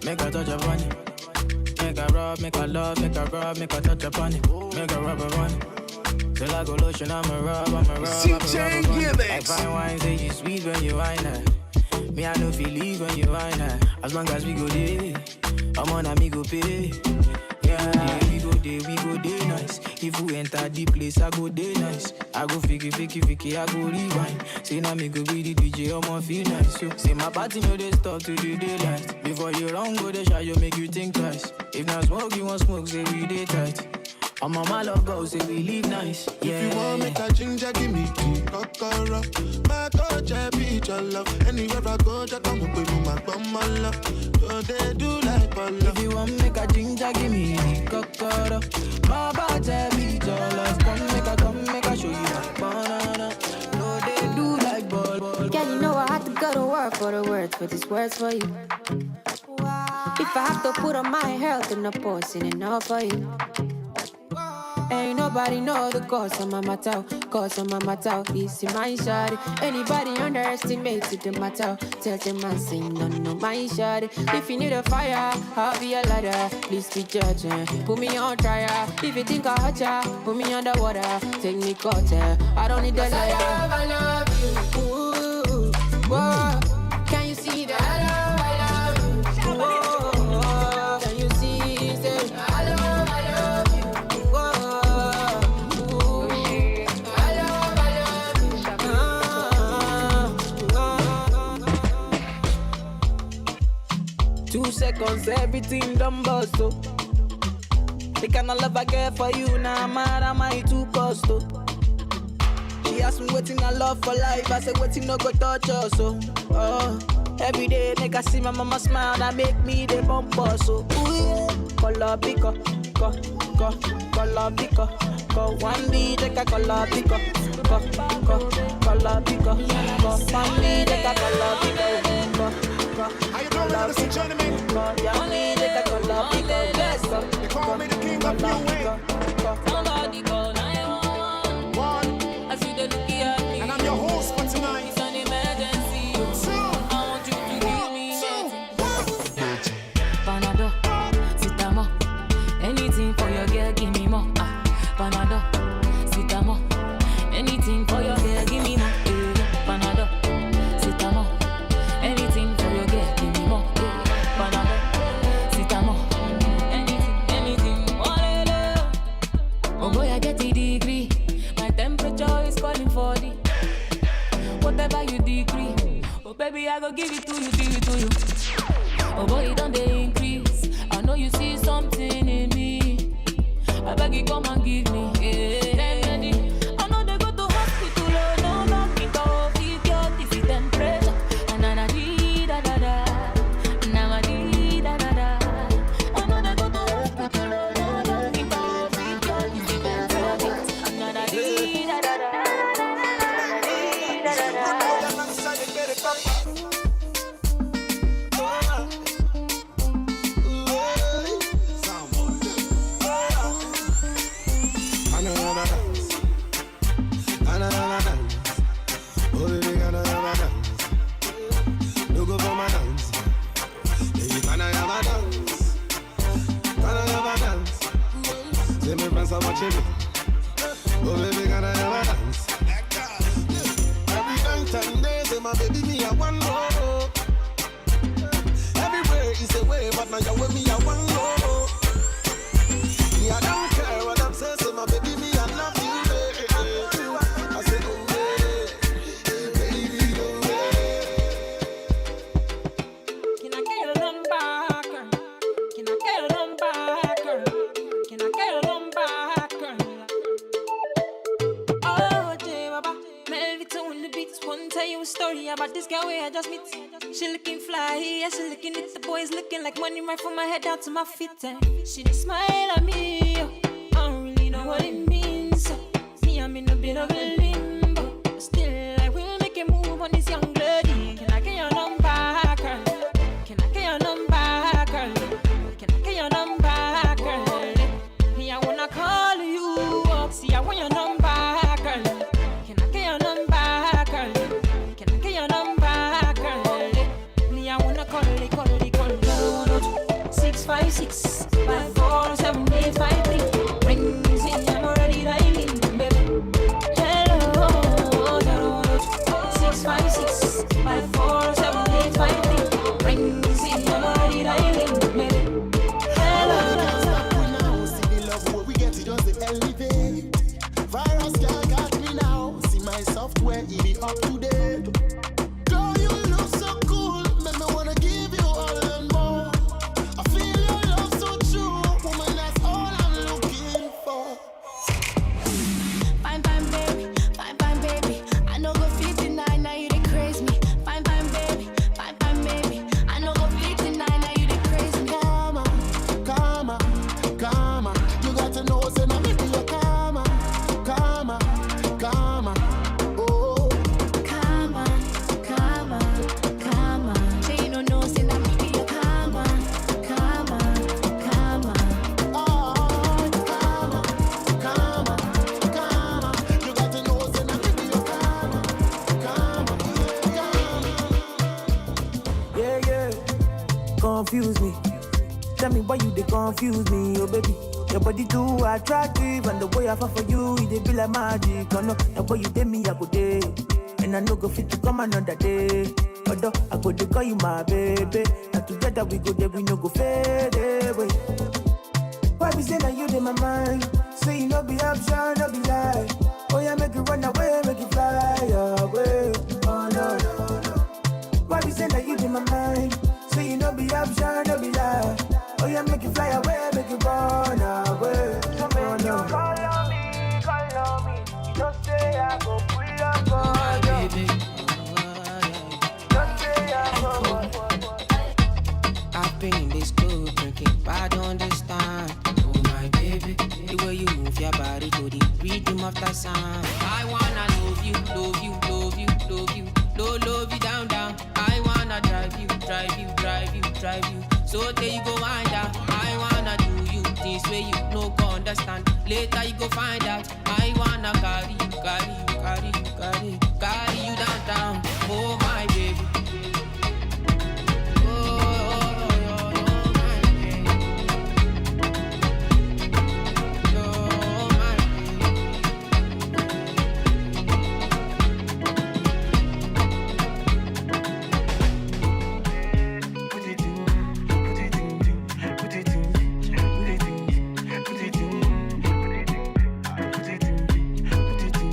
Speaker 17: Make a touch upon it. Make a rub, make a love, make a rub, make a touch upon it. Make a rub upon it. Till I go lotion, I'm a rub, YmX. I find wine, say you sweet when you wine her. Me, I know feel leave when you wine her. As long as we go there, I'm on a me go pay. Yeah, we go there nice. If we enter the place, I go there nice. I go fiki, I go rewind. Say now me go be the DJ, I'ma feel nice. Yo. Say my party no they stop to the daylight. Before you run, go the shot, you make you think twice. If not smoke, you want smoke, say we day tight. I'm on my love go, say we live nice. Yeah.
Speaker 18: If you want make a ginger, give me the kokoro. My coach, I be your love. Anywhere I go, just come up with my bum, my love. So they do like ball.
Speaker 17: If you want make a ginger, give me the kokoro. My coach, I be your love. Come make a show you my banana. No, they do like ball.
Speaker 19: Girl, you know I had to go to work for the words, but these words for you. If I have to put on my health in the post, in enough for you. Ain't nobody know the cause of my matter. It's in my shawty. Anybody underestimates the matter. Tell them I sing, no, my shawty. If you need a fire, I'll be a ladder. Please be judging, put me on trial. If you think I hurt ya, put me underwater. Take me caught, I don't need a liar. I love you. Ooh, whoa. Can you see that? I love you. Whoa. Can you see that? I love you.
Speaker 17: Seconds, everything done bust, oh. The kind of love I get for you, now mad am I too cost, oh. She
Speaker 20: ask me waiting I love for life. I say waiting no go touch us. So, every day nigga see my mama smile that make me the bumper. So, ooh yeah, color pico, color pico, go one beat take a color pico, color pico, go one beat take a color pico,
Speaker 21: How you doing, ladies and gentlemen?
Speaker 20: only take a color pico, let's go.
Speaker 21: They call me the king of new wave.
Speaker 7: Somebody call 911. I see the looky at me.
Speaker 21: And I'm your host for tonight.
Speaker 7: It's an emergency. I want you to give me Panado, Sitamo. Anything for your girl, give me more. Panado, Sitamo. Anything for your girl, give me more. Panado, Sitamo. Anything for your girl, give me more. Panado, Sitamo. Anything. Oh boy, I get a degree. My temperature is calling for the whatever you decree. Oh baby, I go give it to you. Oh boy, it don't they increase. I know you see something in me. I beg you come and give me. Yeah. I know they go to hospital. No, it go fit your this temperature. And I need da. Now I need da. I know they go to hospital. No, it go fit your this temperature. And I need da.
Speaker 18: Oh baby, can I have a dance? Every night and day, say my baby, me I want more. Everywhere is a way, but now you with me I want more. Me I don't care what I'm saying, say my baby, me I love you, baby. I say oh baby, oh
Speaker 7: Can I get a number, girl? Can I get a number, girl? Can I get a number, girl? Oh, J-Baba, Melvita on the beats. One tell you a story about this girl where I just meet. She looking fly, yeah, she looking at the boys looking like money right from my head down to my feet. And she just smile at me. I don't really know what it means. So, see, I'm in a bit of a limbo. But still, I will make a move on this young lady. Can I get your number, girl? Can I get your number, girl? Can I get your number, girl? Me, I wanna call you up. See, I want your number, girl. Can I get your number, girl? Can I get your number, girl? Me, I wanna call it. 656 547 rings in. I'm already dialing, baby. Hello, 656 547 rings in. I'm already dialing, baby. Hello.
Speaker 18: see the love where we get it just the elevate. Virus can't catch me now. See my software, it be up to date. Girl, you look so cool, make me wanna give you all and more. I feel your love so true, woman, that's all I'm looking for.
Speaker 19: Fine, baby. I know go 59, now you dey craze me. Fine, baby. I know go 59, now you dey craze me.
Speaker 18: Come on. You got to know, say, now maybe you're come on. Oh.
Speaker 19: Come on. Say you don't know, say now maybe you come on.
Speaker 18: Oh, come on. You got to know, say, now maybe you're come on.
Speaker 17: Yeah. Confuse me. Tell me why you they confuse me, oh baby. Your body too attractive, and the way I fall for you, it dey be like magic. Oh no, the way you did me, I go day, and I no go fit to come another day. Although I go to call you my baby, and together we go there, we no go fade away. Why be say that you in my mind? Say you no be option, no be lie. Oh yeah, make it run away, make it fly away. Oh no. Why be say that you in my mind? Say you no be option, no be lie. Oh yeah, make it fly away, make it run away. Oh no.
Speaker 20: Call on me. You just say I go pull
Speaker 7: rhythm of the song. I wanna love you, love you, love you, love you, love you down, down. I wanna drive you, drive you, drive you, drive you. So there you go wind up. I wanna do you this way you no go understand. Later you go find out. I wanna carry you, carry you, carry you, carry you, carry you down, down. Oh my baby.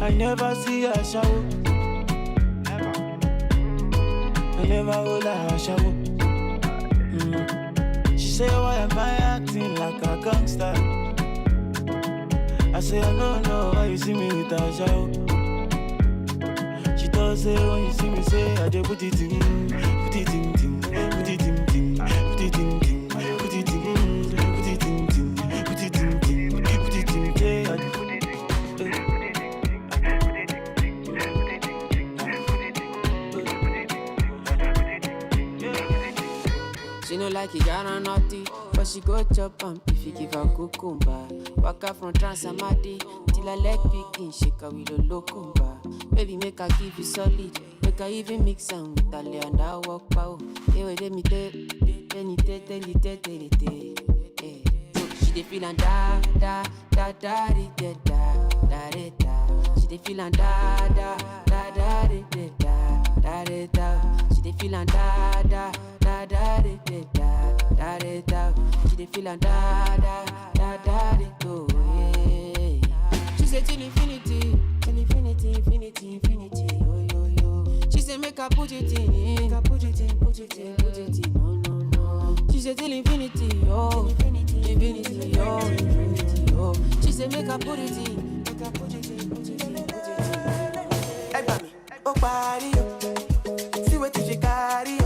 Speaker 20: I never see her shower. I never hold her shower. She say, why am I acting like a gangster? I say, I don't know why you see me with her shower. She does say, when you see me say, I just put it in, put it in, put it in, put it in, put it in, put it in, put it in, put it in, yeah, I just put it in.
Speaker 7: She no like it, got her naughty, but she go chop if you give her cucumber. Walk out from Transamadi till I leg begin shake her with a locumba. Baby, make her give you solid, make her even mix them with a lay and I walk pow. Hey, wait, let me tell you. She dey feelin' da da da da da da da da da. She dey feelin' da da da da da da da da da. She dey feelin' da da da da da da da da da. She dey feelin' da da da da da do. She say till infinity, infinity, infinity, yo yo yo. She say make her put it in, make her put it in, put it in, put it in, no no no. She say till infinity, yo, infinity, yo, infinity, yo. She say make her put it in, make her put it in, put it in, put it in.
Speaker 20: Hey, baby, oh body, yo. See what you carry, yo.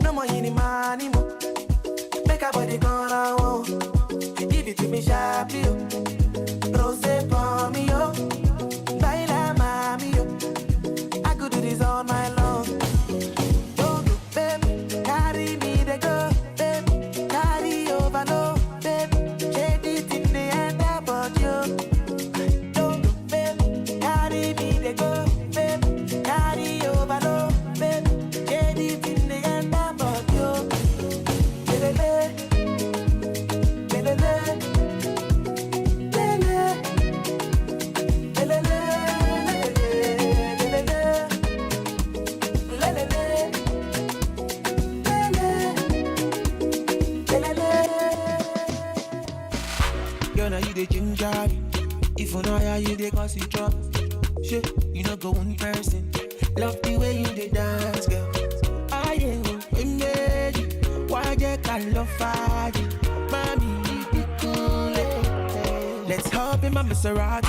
Speaker 20: No more any money, mo. Make her body gonna whoa. Give it to me sharply, yo. Rose for me, yo. Baila mami, yo. I could do this all night long. Don't go, baby. Carry me, they go, baby. Carry overload, baby. Shade it in the end about you. Don't go, baby. Carry me, they go, baby. Carry overload, baby. Shade it in the end about you. Lelele, lelele. Girl, now you the ginger. If you know how you the cause it drop. Shit, you know go one person. Love the way you the dance, girl. Ah yeah, why you can't love fire? Mommy, you be cool. Let's hop in my Maserati.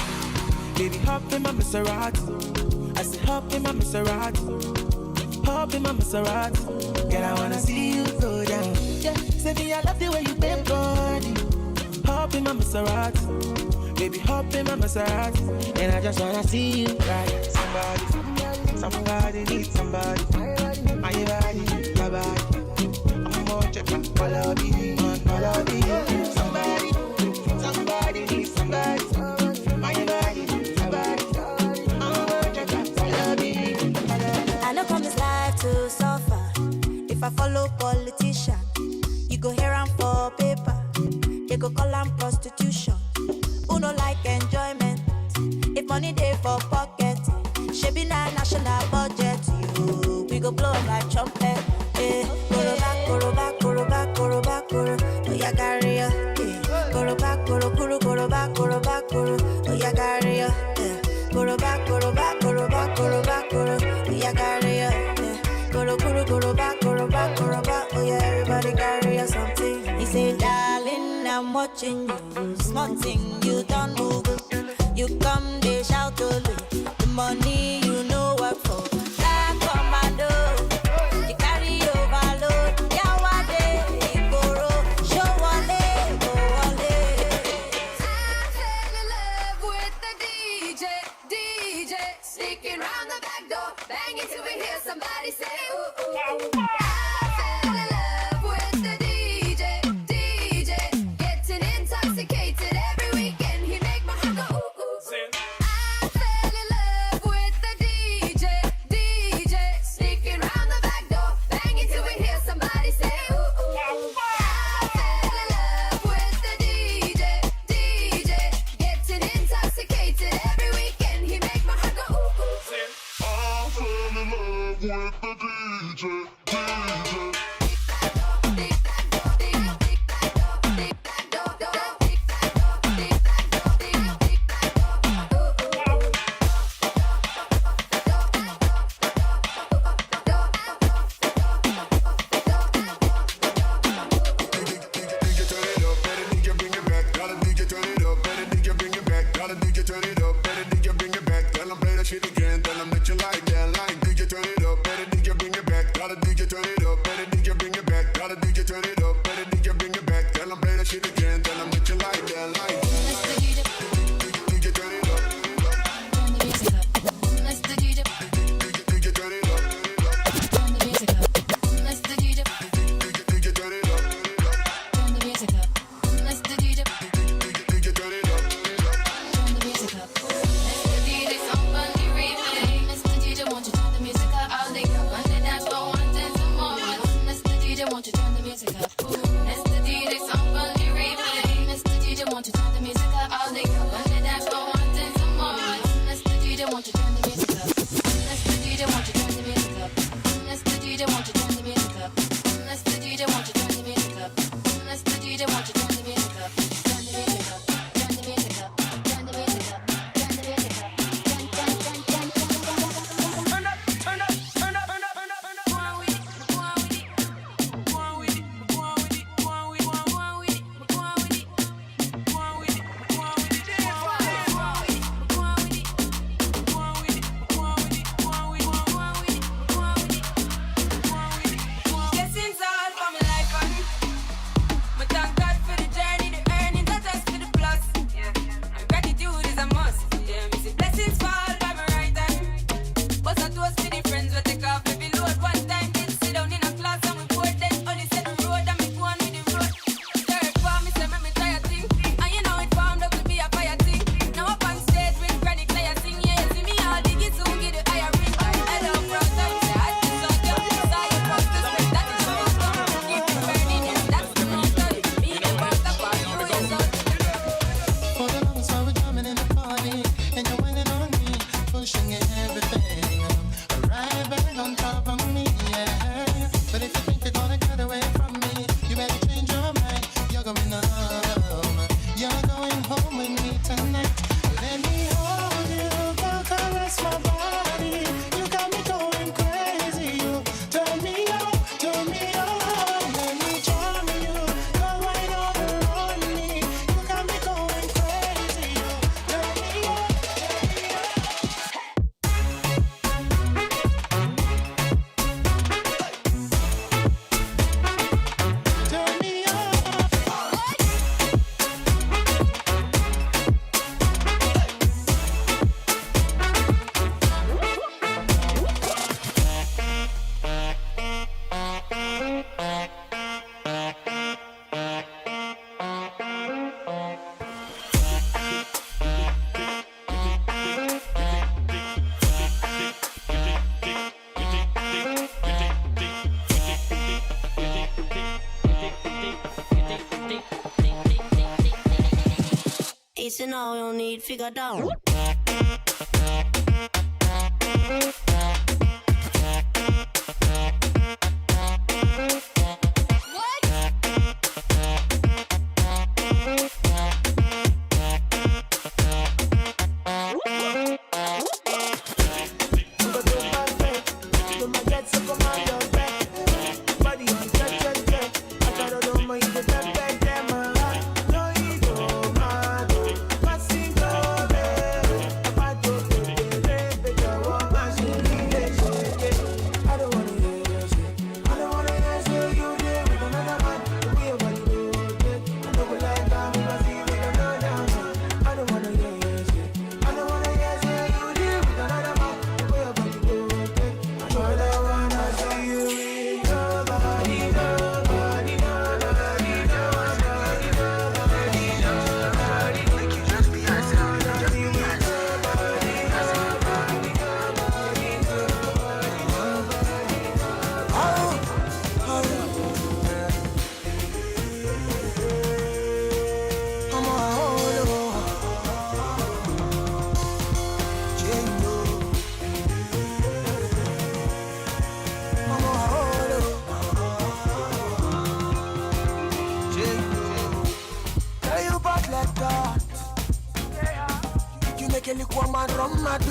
Speaker 20: Baby, hop in my Maserati. I said hop in my Maserati. Hop in my Maserati. Girl, I wanna see you go down. Yeah, say me I love the way you bend body. Hop in my Maserati. Baby, hop in my Maserati. And I just wanna see you ride. Somebody needs somebody. My body, your body. I'm more check out follow me. Somebody needs somebody. My body, your body. I'm more check out follow me.
Speaker 2: I know come this life to suffer. If I follow politician, you go hear am for paper. They go call am prostitution. Who no like enjoyment? If money dey for pocket, shebi na national budget. You, we go blow like trumpet. Koroba, koroba, koroba, koroba, koro. Oh yeah, carry ya. Koroba, koro, koro, koroba, koroba, koro. Oh yeah, carry ya. Koroba, koroba, koroba, koroba, koro. Oh yeah, carry ya. Koro, koro, koroba, koroba, koroba. Oh yeah, everybody carry ya something. He say, darling, I'm watching you. Small thing, you don't move. You come, they shout to me. The money you know work for. Black commando, you carry overload. Yawade, Igoro, show wale, go wale. I fell in love with the
Speaker 1: Easy now, you don't need figure down.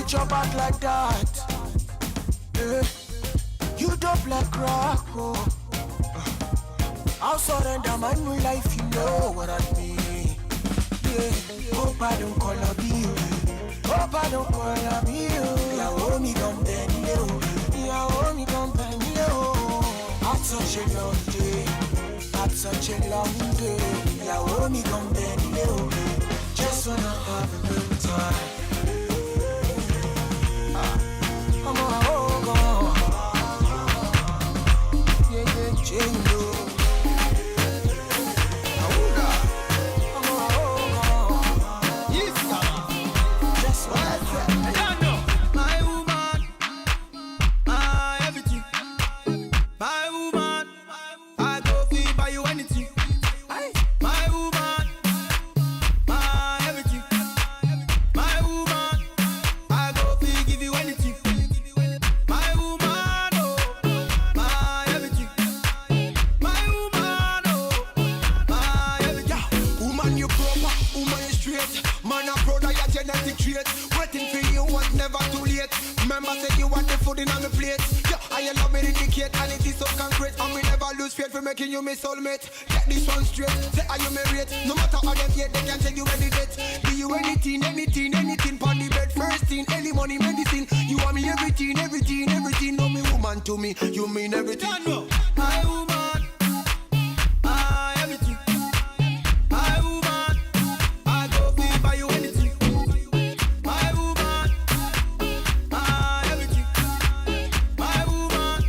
Speaker 22: Your back like that, you dope like crack, oh. I'll surrender my new life, you know what I mean. Yeah, hope I don't call up you. Hope I don't call up you. Yeah, hold me down then, yeah, hold me down then, Had such a long day, had such a long day. Yeah, hold me down then, just wanna have a good time.
Speaker 23: Making you my soulmate. Get this one straight. Say are you married? No matter how them yet, they can tell you any date. Do you anything, anything? Pon the bed, first thing, any money, medicine. You want me everything, everything, everything. No me woman to me, you mean everything. My woman, my everything. My woman, I go feel by you anything. My woman, my everything. My woman,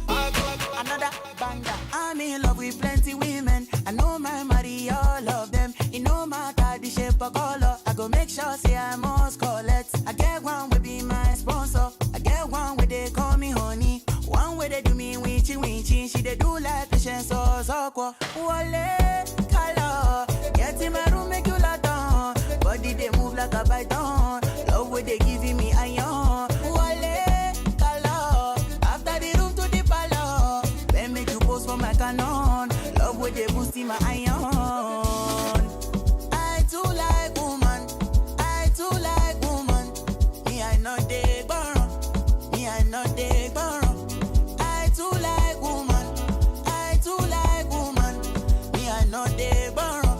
Speaker 23: I go.
Speaker 20: Another banger. I'm in love with plenty women. I know my marry all of them. It no matter the shape or color. I go make sure say I must collect. I get one will be my sponsor. I get one where they call me honey. One where they do me winchy winchy. She they do like patience or soko. Wale color. Get in my room make you lot down. Body they move like a python. Love where they giving me iron. Wale color. After the room to the palace. Then make you pose for my canon. Love where they boosting my iron. I too like woman. I too like woman. Me I know they borrow. Me I know they borrow. I too like woman. I too like woman. Me I know they borrow.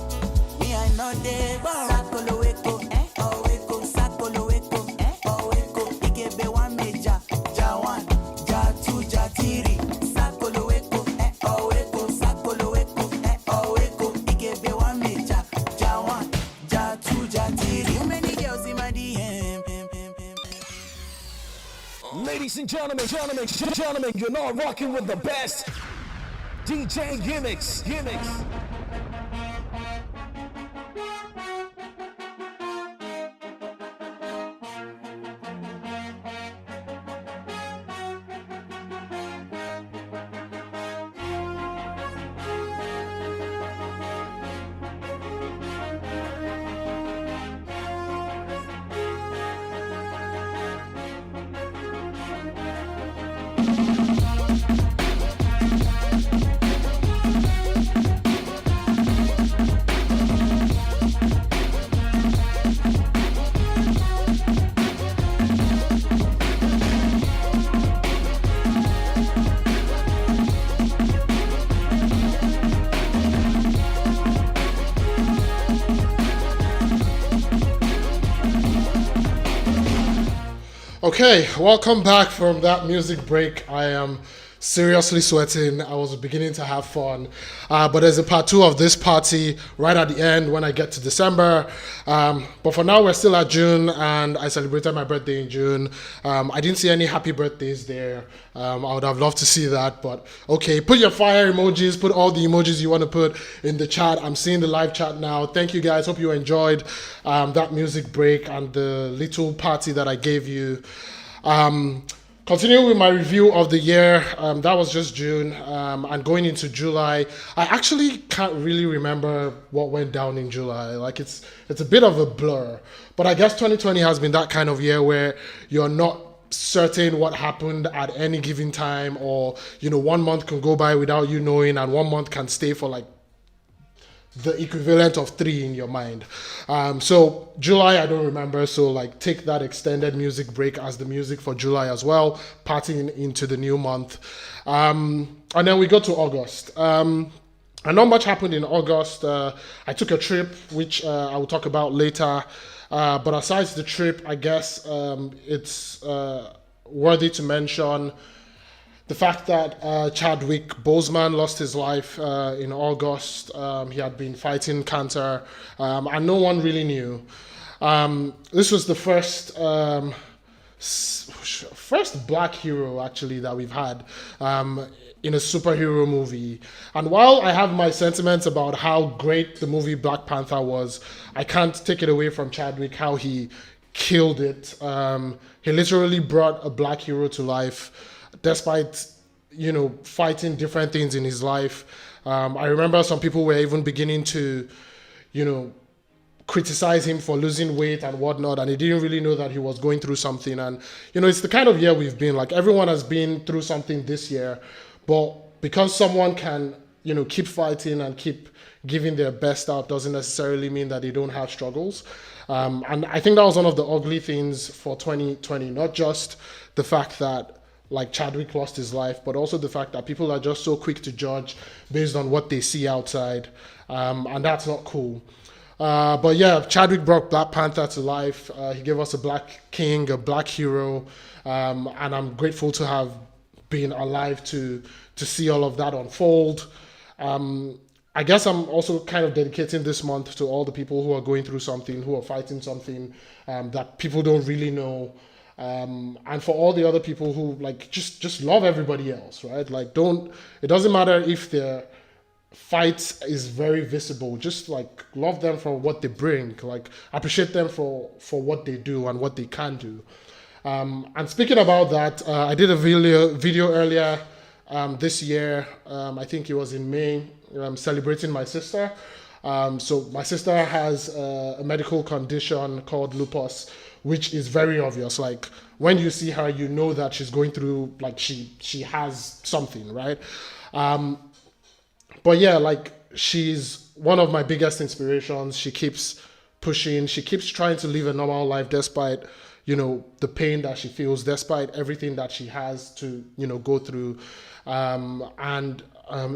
Speaker 20: Me I know they borrow. Sakolo weko, oh weko, sakolo weko, oh weko. Ikebe one meja, ja one, ja two, ja three. Sakolo weko, oh weko, sakolo weko, oh weko. Ikebe one meja, ja one, ja two, ja three. Too many girls in my DM.
Speaker 4: Ladies and gentlemen, you're now rocking with the best. DJ YmX.
Speaker 5: Okay, welcome back from that music break. I am seriously sweating. I was beginning to have fun. But there's a part 2 of this party right at the end when I get to December. But for now, we're still at June, and I celebrated my birthday in June. I didn't see any happy birthdays there. I would have loved to see that, but okay, put your fire emojis, put all the emojis you want to put in the chat. I'm seeing the live chat now. Thank you guys. Hope you enjoyed that music break and the little party that I gave you. Continuing with my review of the year, that was just June, and going into July, I actually can't really remember what went down in July. Like it's a bit of a blur, but I guess 2020 has been that kind of year where you're not certain what happened at any given time, or 1 month can go by without you knowing, and 1 month can stay for like the equivalent of 3 in your mind. So July, I don't remember. So like take that extended music break as the music for July as well, partying into the new month. And then we go to August. And not much happened in August. I took a trip, which I will talk about later. But aside the trip, I guess it's worthy to mention the fact that Chadwick Boseman lost his life in August. He had been fighting cancer, and no one really knew. This was the first black hero, actually, that we've had in a superhero movie. And while I have my sentiments about how great the movie Black Panther was, I can't take it away from Chadwick how he killed it. He literally brought a black hero to life, despite fighting different things in his life. I remember some people were even beginning to criticize him for losing weight and whatnot, and he didn't really know that he was going through something. And it's the kind of year we've been. Like, everyone has been through something this year, but because someone can keep fighting and keep giving their best out doesn't necessarily mean that they don't have struggles. And I think that was one of the ugly things for 2020, not just the fact that like Chadwick lost his life, but also the fact that people are just so quick to judge based on what they see outside, and that's not cool. But yeah, Chadwick brought Black Panther to life. He gave us a black king, a black hero, and I'm grateful to have been alive to see all of that unfold. I guess I'm also kind of dedicating this month to all the people who are going through something, who are fighting something that people don't really know. And for all the other people who like just love everybody else, right? Like it doesn't matter if their fight is very visible, just like love them for what they bring, like appreciate them for what they do and what they can do. And speaking about that, I did a video earlier this year, I think it was in May, celebrating my sister. So my sister has a medical condition called lupus, which is very obvious. Like when you see her, you know that she's going through, like she has something, right? But yeah, like she's one of my biggest inspirations. She keeps pushing. She keeps trying to live a normal life despite, the pain that she feels, despite everything that she has to, go through.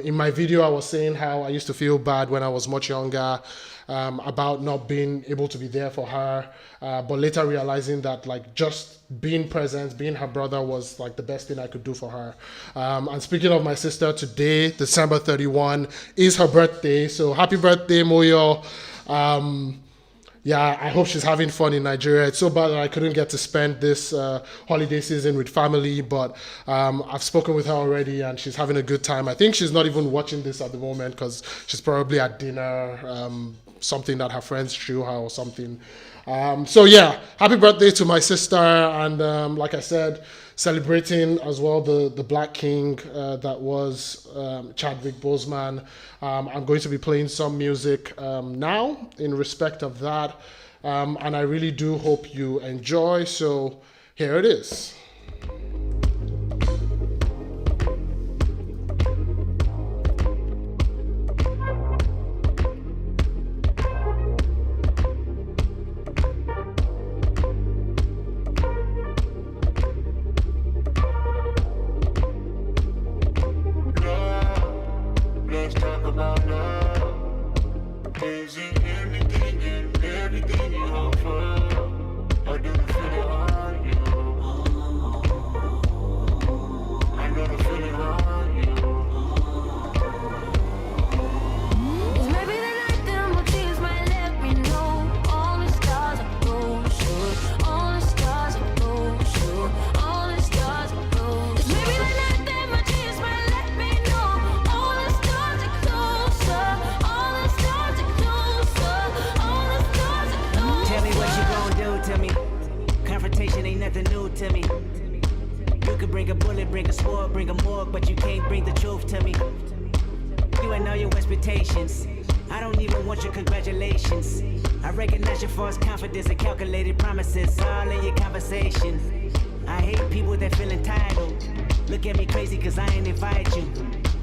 Speaker 5: In my video, I was saying how I used to feel bad when I was much younger about not being able to be there for her, but later realizing that like just being present, being her brother was like the best thing I could do for her. And speaking of my sister, today, December 31, is her birthday. So happy birthday, Moyo. Yeah, I hope she's having fun in Nigeria. It's so bad that I couldn't get to spend this holiday season with family, but I've spoken with her already and she's having a good time. I think she's not even watching this at the moment because she's probably at dinner, something that her friends threw her or something. So yeah, happy birthday to my sister, and like I said, celebrating as well the Black King that was Chadwick Boseman. I'm going to be playing some music now in respect of that, and I really do hope you enjoy. So here it is.
Speaker 17: nothing new to me. You could bring a bullet, bring a sword, bring a morgue, but you can't bring the truth to me. You ain't know your expectations. I don't even want your congratulations. I recognize your false confidence and calculated promises all in your conversation. I hate people that feel entitled. Look at me crazy cause I ain't invite you.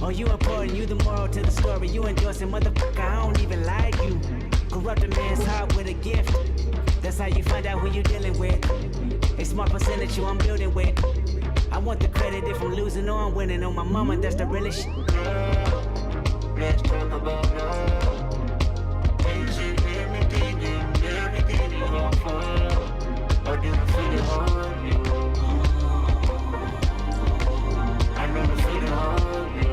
Speaker 17: Oh, you important, you the moral to the story. You endorsing, motherfucker, I don't even like you. Corrupt a man's heart with a gift. That's how you find out who you dealing with. A smart percentage you I'm building with. I want the credit if I'm losing or I'm winning. On my mama, that's the realest shit. Let's talk about love. Is it everything you want for? Or do you feel it on you? I know the feeling on you.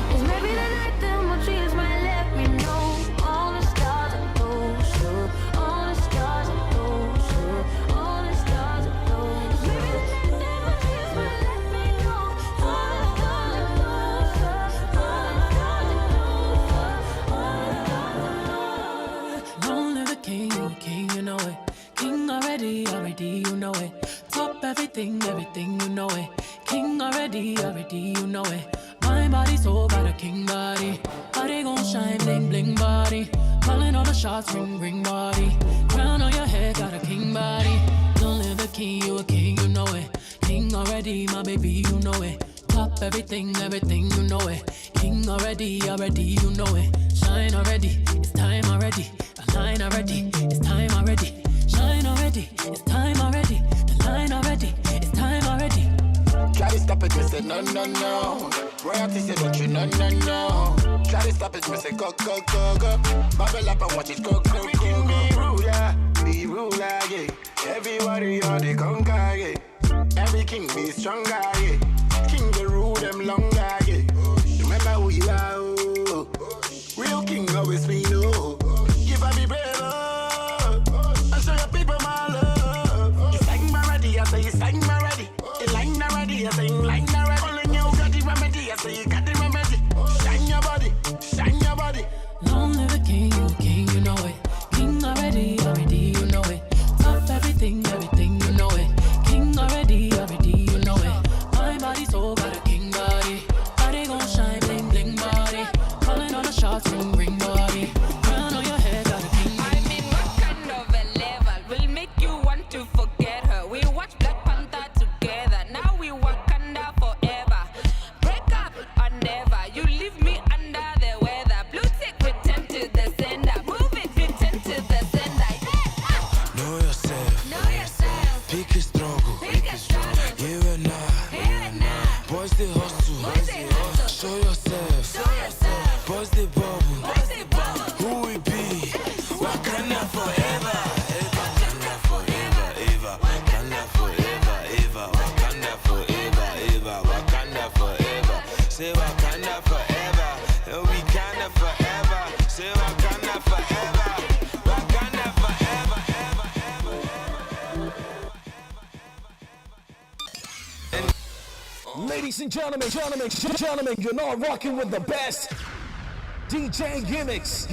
Speaker 19: Cause maybe the night that my dreams might let me know. All the stars are closer. All the stars are closer. All the stars are closer. Maybe the night that my dreams might let me know. All the stars are closer. All the stars are closer. All the stars are closer.
Speaker 3: Long live the king, you a king, you know it. King already, you know it. Top everything, you know it. King already, you know it. My body soul got a king body. Body gon' shine, bling bling body. Calling all the shots, ring ring body. Crown on your head, got a king body. Don't live the king, you a king, you know it. King already, my baby, you know it. Top everything, you know it. King already, you know it. Shine already, it's time already. The line already, it's time already. Shine already, it's time already. The line already, it's time already.
Speaker 22: Try to stop it, me say no, no, no. Royalty say don't you, no, no, no. Try to stop it, me say go, go, go, go. Bubble up and watch it go, go, go, go. Be ruler, yeah. Everybody on the conquer, yeah. Every king be stronger, yeah. King the rule them longer, yeah. Remember who you are, oh. Real king always be no. Give up be brave, oh. I show your people my love. You sang my ready, I say you sang my ready. You line already, I say you line already. Only you got the remedy, I say you got the remedy. Shine your body, shine your body.
Speaker 3: Long live the king, you know it. King already, you know it. Top everything, you know it. King already, you know it. My body soul got a king body. Body gon' shine, bling bling body. Calling all the shots, ring ring body. Crown on your head, got a king body.
Speaker 7: I mean, what kind of a level will make you want to forget her? We watch Black Panther together. Now we Wakanda forever. Break up or never. You leave me under the weather. Blue tick, return to the sender. Move it, return to the sender. Yeah.
Speaker 22: Know yourself. Pick a struggle. You and I. Boys they hustle. Show yourself. Boys they bubble. Who we be? Wakanda forever. Wakanda forever, Eva. Wakanda forever, Eva. Wakanda forever, Eva. Wakanda forever. Say Wakanda forever. And we kinda forever. Say Wakanda forever. Wakanda forever, ever, ever.
Speaker 4: Ladies and gentlemen, you're now rocking with the best. DJ YmX.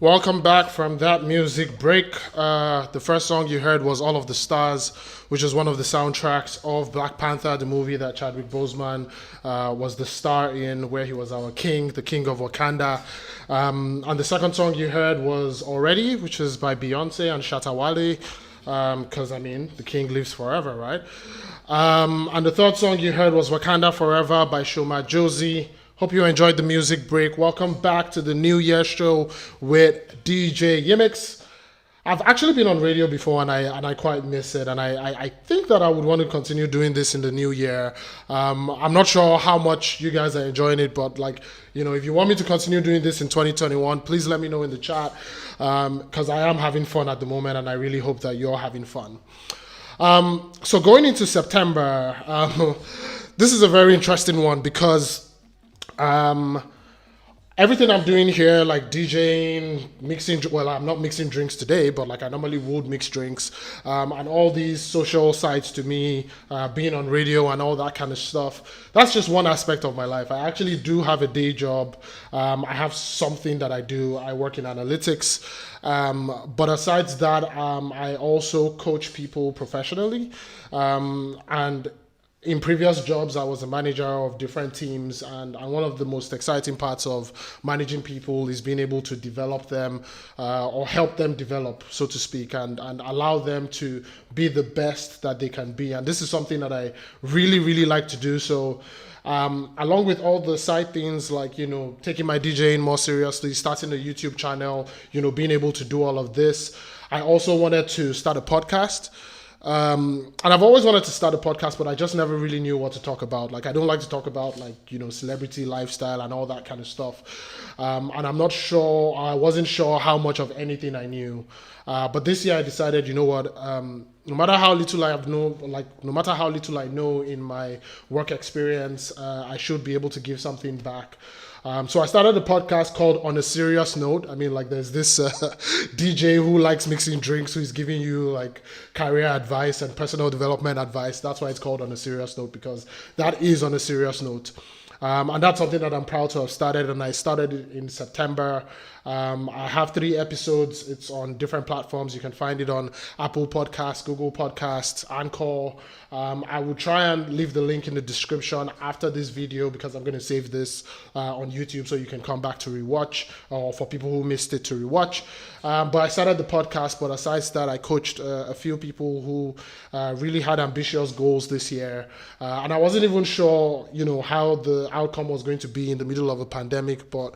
Speaker 5: Welcome back from that music break. The first song you heard was All of the Stars, which is one of the soundtracks of Black Panther, the movie that Chadwick Boseman was the star in, where he was our king, the king of Wakanda. And the second song you heard was Already, which is by Beyonce and Shatta Wale, because, I mean, the king lives forever, right? And the third song you heard was Wakanda Forever by Shoma Josie. Hope you enjoyed the music break. Welcome back to the New Year show with DJ YmX. I've actually been on radio before and I quite miss it, and I think that I would want to continue doing this in the new year. I'm not sure how much you guys are enjoying it, but if you want me to continue doing this in 2021, please let me know in the chat, because I am having fun at the moment and I really hope that you're having fun. So going into September, this is a very interesting one because everything I'm doing here, like DJing, mixing, well, I'm not mixing drinks today, but like I normally would mix drinks, and all these social sides to me, being on radio and all that kind of stuff, that's just one aspect of my life. I actually do have a day job. I have something that I do. I work in analytics. But aside that, I also coach people professionally. And in previous jobs, I was a manager of different teams, and one of the most exciting parts of managing people is being able to develop them or help them develop, so to speak, and allow them to be the best that they can be. And this is something that I really, really like to do. So along with all the side things like, you know, taking my DJing more seriously, starting a YouTube channel, you know, being able to do all of this, I also wanted to start a podcast. And I've always wanted to start a podcast, but I just never really knew what to talk about. Like, I don't like to talk about, like, you know, celebrity lifestyle and all that kind of stuff. And I wasn't sure how much of anything I knew. But this year I decided, you know what, no matter how little I know in my work experience, I should be able to give something back. So I started a podcast called On a Serious Note. I mean, like, there's this DJ who likes mixing drinks, who's giving you like career advice and personal development advice. That's why it's called On a Serious Note, because that is on a serious note. And that's something that I'm proud to have started, and I started it in September. I have 3 episodes. It's on different platforms. You can find it on Apple Podcasts, Google Podcasts, Anchor. I will try and leave the link in the description after this video, because I'm going to save this on YouTube so you can come back to rewatch, or for people who missed it to rewatch. But I started the podcast, but aside that, I coached a few people who really had ambitious goals this year. And I wasn't even sure, you know, how the outcome was going to be in the middle of a pandemic, but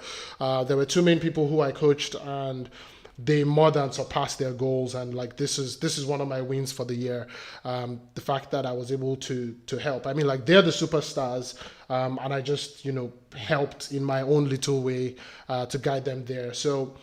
Speaker 5: there were 2 main people who I coached, and they more than surpassed their goals. And like, this is one of my wins for the year. The fact that I was able to help. I mean, like, they're the superstars, and I just, you know, helped in my own little way to guide them there. So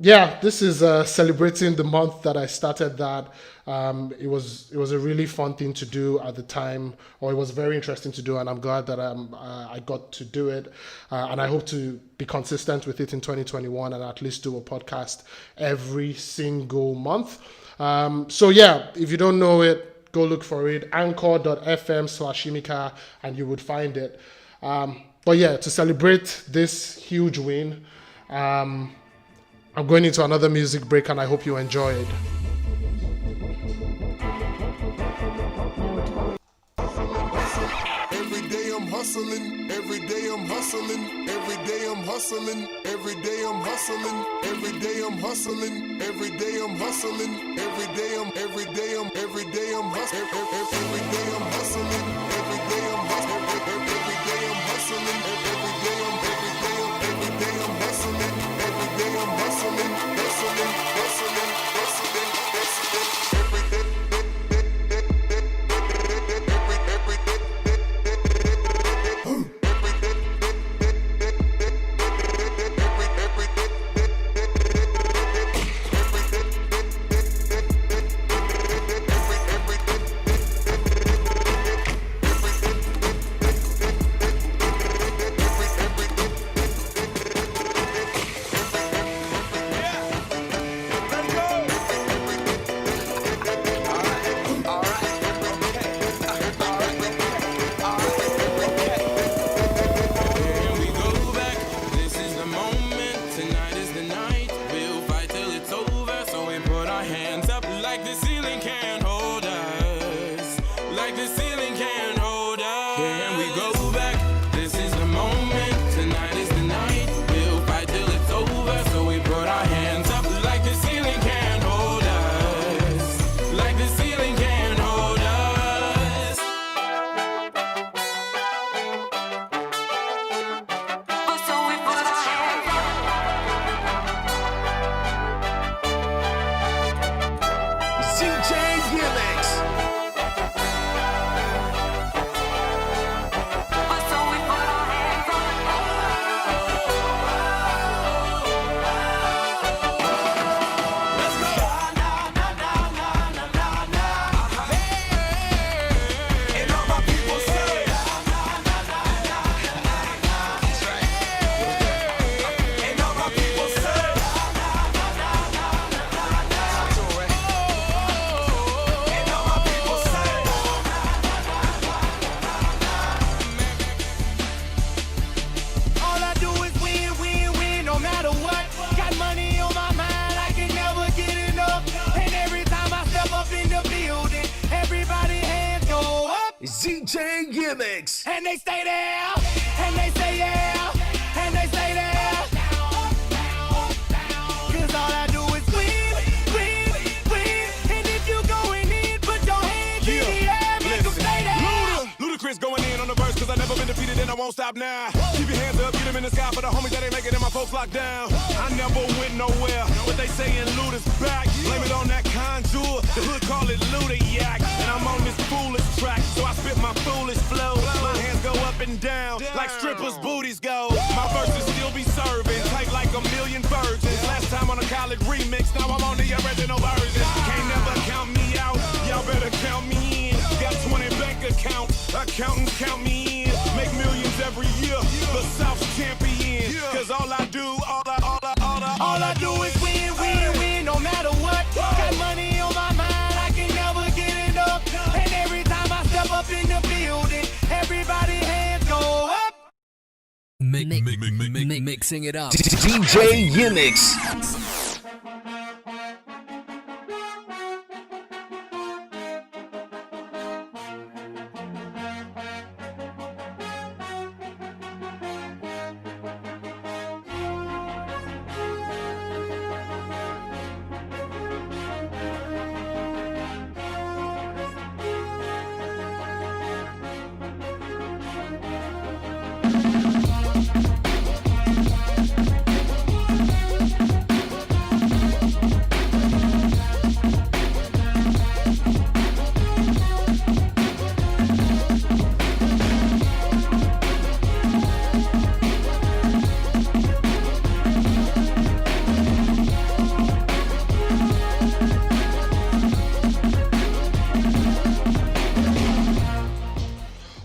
Speaker 5: this is celebrating the month that I started that. It was a really fun thing to do at the time, or it was very interesting to do, and I'm glad that I got to do it, and I hope to be consistent with it in 2021 and at least do a podcast every single month. If you don't know it, go look for it, anchor.fm/YmX, and you would find it. To celebrate this huge win, I'm going into another music break, and I hope you enjoy it.
Speaker 6: Every day I'm hustling, every day I'm hustling, every day I'm hustling, every day I'm hustling, every day I'm hustling, every day I'm hustling, every day I'm hustling, every day I'm hustling, every day I'm hustling, every day I'm hustling, every day I'm hustling, every day I'm hustling, hustling, hustling, hustling, every day.
Speaker 4: DJ YmX.
Speaker 20: And they stay there, and they say yeah, and they stay there. Cause all I do is win, win, win. And if you going in, put your hands in the air, make them stay there.
Speaker 21: Ludacris going in on the verse, cause I never been defeated and I won't stop now. Keep your hands up, get them in the sky for the homies that ain't making it and my folks locked down. I never went nowhere, but they saying Luda's back. Blame it on that contour, the hood call it Luda yak. And I'm on this foolish track, so I spit my foolish flow. My hands go up and down, like strippers' booties go. My verses still be serving, tight like a million virgins. Last time on a college remix, now I'm on the original version. Can't never count me out, y'all better count me in. Got 20 bank accounts, accountants count me in. Make millions every year, the South's champion. Cause all I do, all I do is win, win, win, no matter what. Got money on my mind, I can never get enough. And every time I step up in the building, everybody hands go up.
Speaker 14: Mixing it up.
Speaker 4: DJ YmX.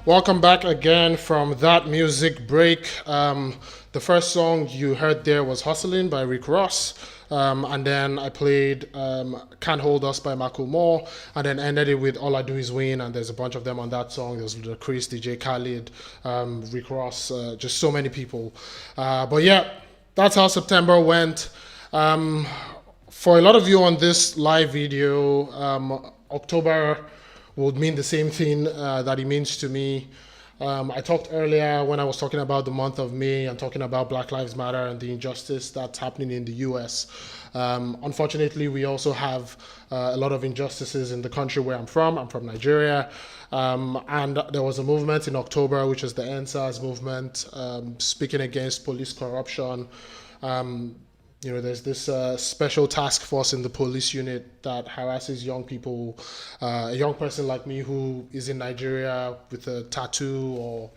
Speaker 5: Welcome back again from that music break. The first song you heard there was Hustling by Rick Ross. And then I played Can't Hold Us by Michael Moore, and then ended it with All I Do Is Win, and there's a bunch of them on that song. There's Chris, DJ Khaled, Rick Ross, just so many people. But yeah, that's how September went. For a lot of you on this live video, October would mean the same thing that it means to me. I talked earlier when I was talking about the month of May and talking about Black Lives Matter and the injustice that's happening in the US. Unfortunately, we also have a lot of injustices in the country where I'm from. I'm from Nigeria. And there was a movement in October, which is the NSAS movement, speaking against police corruption. There's this special task force in the police unit that harasses young people. A young person like me who is in Nigeria with a tattoo or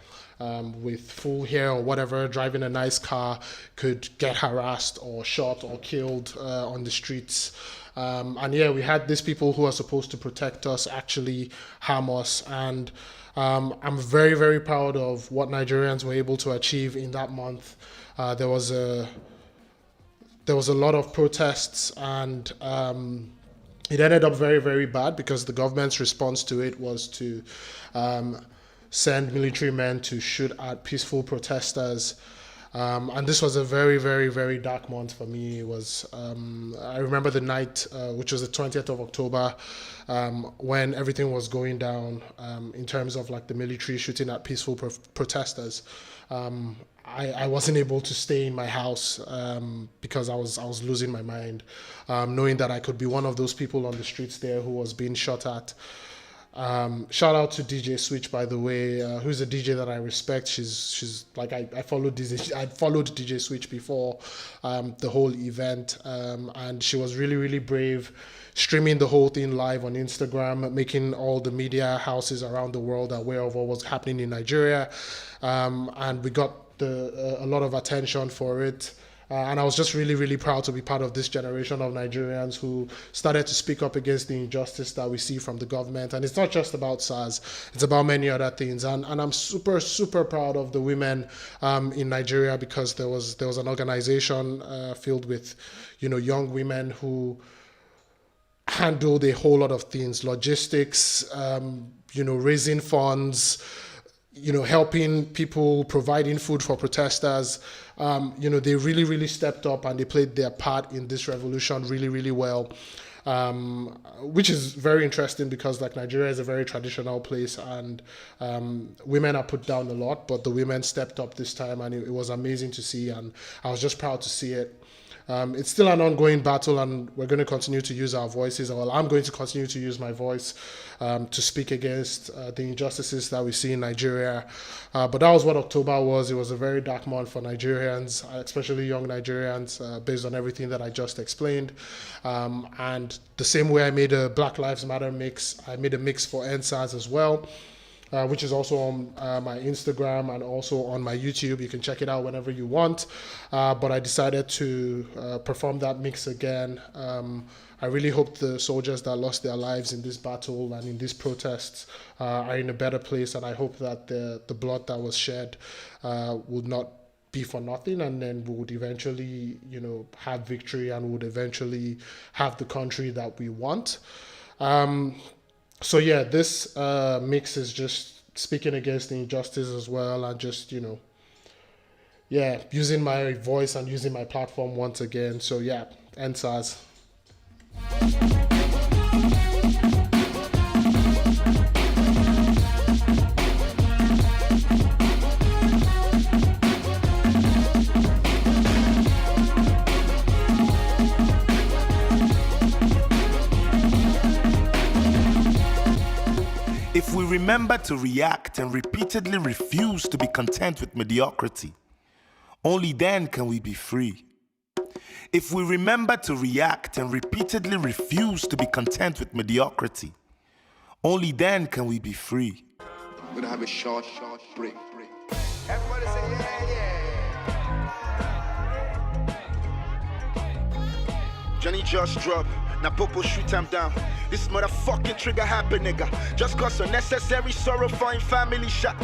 Speaker 5: with full hair or whatever, driving a nice car, could get harassed or shot or killed on the streets. And yeah, we had these people who are supposed to protect us actually harm us. And I'm very, very proud of what Nigerians were able to achieve in that month. There was a lot of protests, and it ended up very, very bad because the government's response to it was to send military men to shoot at peaceful protesters. And this was a very, very, very dark month for me. It was, I remember the night, which was the 20th of October, when everything was going down in terms of like the military shooting at peaceful protesters. I wasn't able to stay in my house because I was losing my mind, knowing that I could be one of those people on the streets there who was being shot at. Shout out to DJ Switch, by the way, who's a DJ that I respect. She's like I followed DJ Switch before the whole event, and she was really, really brave, streaming the whole thing live on Instagram, making all the media houses around the world aware of what was happening in Nigeria, and we got a lot of attention for it. And I was just really, really proud to be part of this generation of Nigerians who started to speak up against the injustice that we see from the government. And it's not just about SARS, it's about many other things. And I'm super, super proud of the women in Nigeria, because there was an organization filled with, young women who handled a whole lot of things, logistics, raising funds, helping people, providing food for protesters. They really, really stepped up and they played their part in this revolution really, really well. which is very interesting because like Nigeria is a very traditional place, and women are put down a lot, but the women stepped up this time, and it was amazing to see, and I was just proud to see it. It's still an ongoing battle, and we're going to continue to use our voices. Well, I'm going to continue to use my voice to speak against the injustices that we see in Nigeria. But that was what October was. It was a very dark month for Nigerians, especially young Nigerians, based on everything that I just explained. And the same way I made a Black Lives Matter mix, I made a mix for NSAS as well. Which is also on my Instagram and also on my YouTube. You can check it out whenever you want. But I decided to perform that mix again. I really hope the soldiers that lost their lives in this battle and in these protests are in a better place. And I hope that the blood that was shed would not be for nothing, and then we would eventually, have victory, and would eventually have the country that we want. So yeah, this mix is just speaking against the injustice as well, and just, using my voice and using my platform once again. So yeah, NSAS.
Speaker 8: If we remember to react and repeatedly refuse to be content with mediocrity, only then can we be free. If we remember to react and repeatedly refuse to be content with mediocrity, only then can we be free.
Speaker 9: We're gonna have a short break.
Speaker 23: Everybody say yeah.
Speaker 8: Johnny just dropped. Now Popo shoot him down. This motherfucking trigger happen, nigga. Just cause unnecessary sorrow find family shot.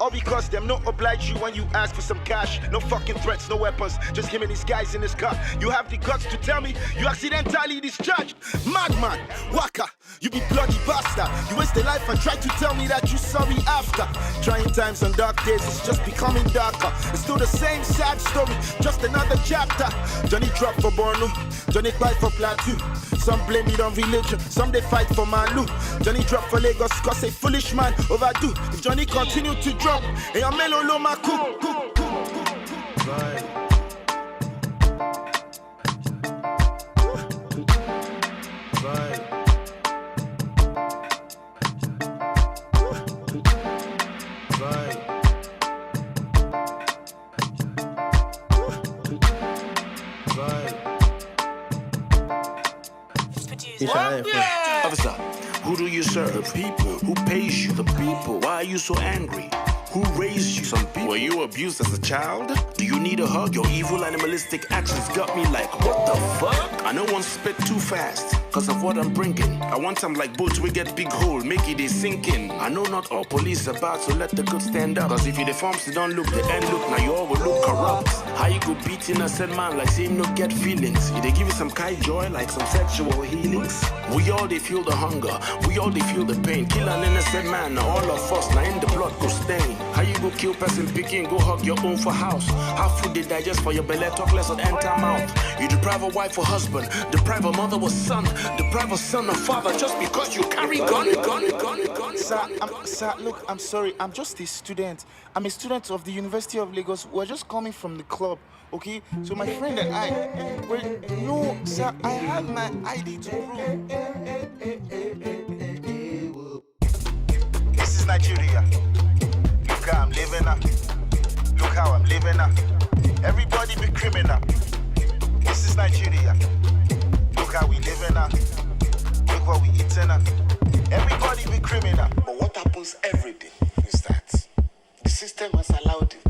Speaker 8: All because them not oblige you when you ask for some cash. No fucking threats, no weapons. Just him and his guys in his car. You have the guts to tell me you accidentally discharged. Madman, waka, you be bloody bastard. You waste a life and try to tell me that you sorry after. Trying times and dark days, it's just becoming darker. It's still the same sad story, just another chapter. Johnny drop for Borno, Johnny fight for Plateau. Some blame it on religion, some they fight for Malu. Johnny drop for Lagos, cause a foolish man overdo. If Johnny continue to drop, and your mellow low my cook.
Speaker 10: Officer, who do you serve? The people. Who pays you? The people. Why are you so angry? Who raised you? Some people. Were you abused as a child? Do you need a hug? Your evil animalistic actions got me like, what the fuck? I know one spit too fast, cause of what I'm bringing. I want them like boats, we get big hole, make it a sinking. I know not all police are bad, so let the good stand up. Cause if you deforms, you don't look the end look, now you all will look corrupt. How you go beat innocent man like say him no get feelings? You they give you some kind joy like some sexual healings? We all they feel the hunger, we all they feel the pain. Kill an innocent man, now all of us, now in the blood go stain. How you go kill person picking, go hug your own for house? How food they digest for your belly, talk less on enter mouth. You deprive a wife or husband, deprive a mother or son, deprive a son or father just because you carry gun.
Speaker 24: Sir, look, I'm sorry, I'm just a student. I'm a student of the University of Lagos. We're just coming from the club, okay? So my friend and I, no, sir, I have my ID to prove.
Speaker 8: This is Nigeria. Look how I'm living up. Look how I'm living up. Everybody be criminal. This is Nigeria. Look how we living up. Look what we eating up. Everybody be criminal.
Speaker 9: But what happens every day is that the system has allowed it.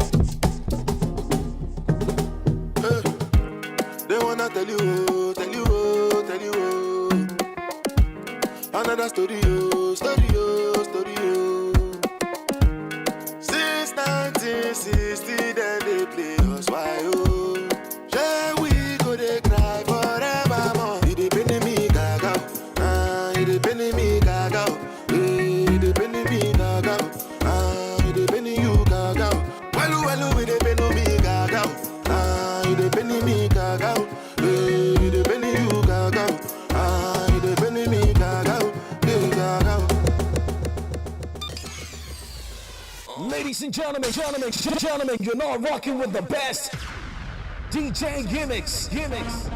Speaker 23: They wanna tell you. Another story. Since 1960, then they play us why oh. Yeah, we go they cry forevermore. It depend me gaga, it depend me gaga, it depend me gaga, it depend you gaga. Well, it depend me gaga, it depend me gaga, it depend you gaga, it
Speaker 4: Ladies and gentlemen, you're now rocking with the best. DJ YmX.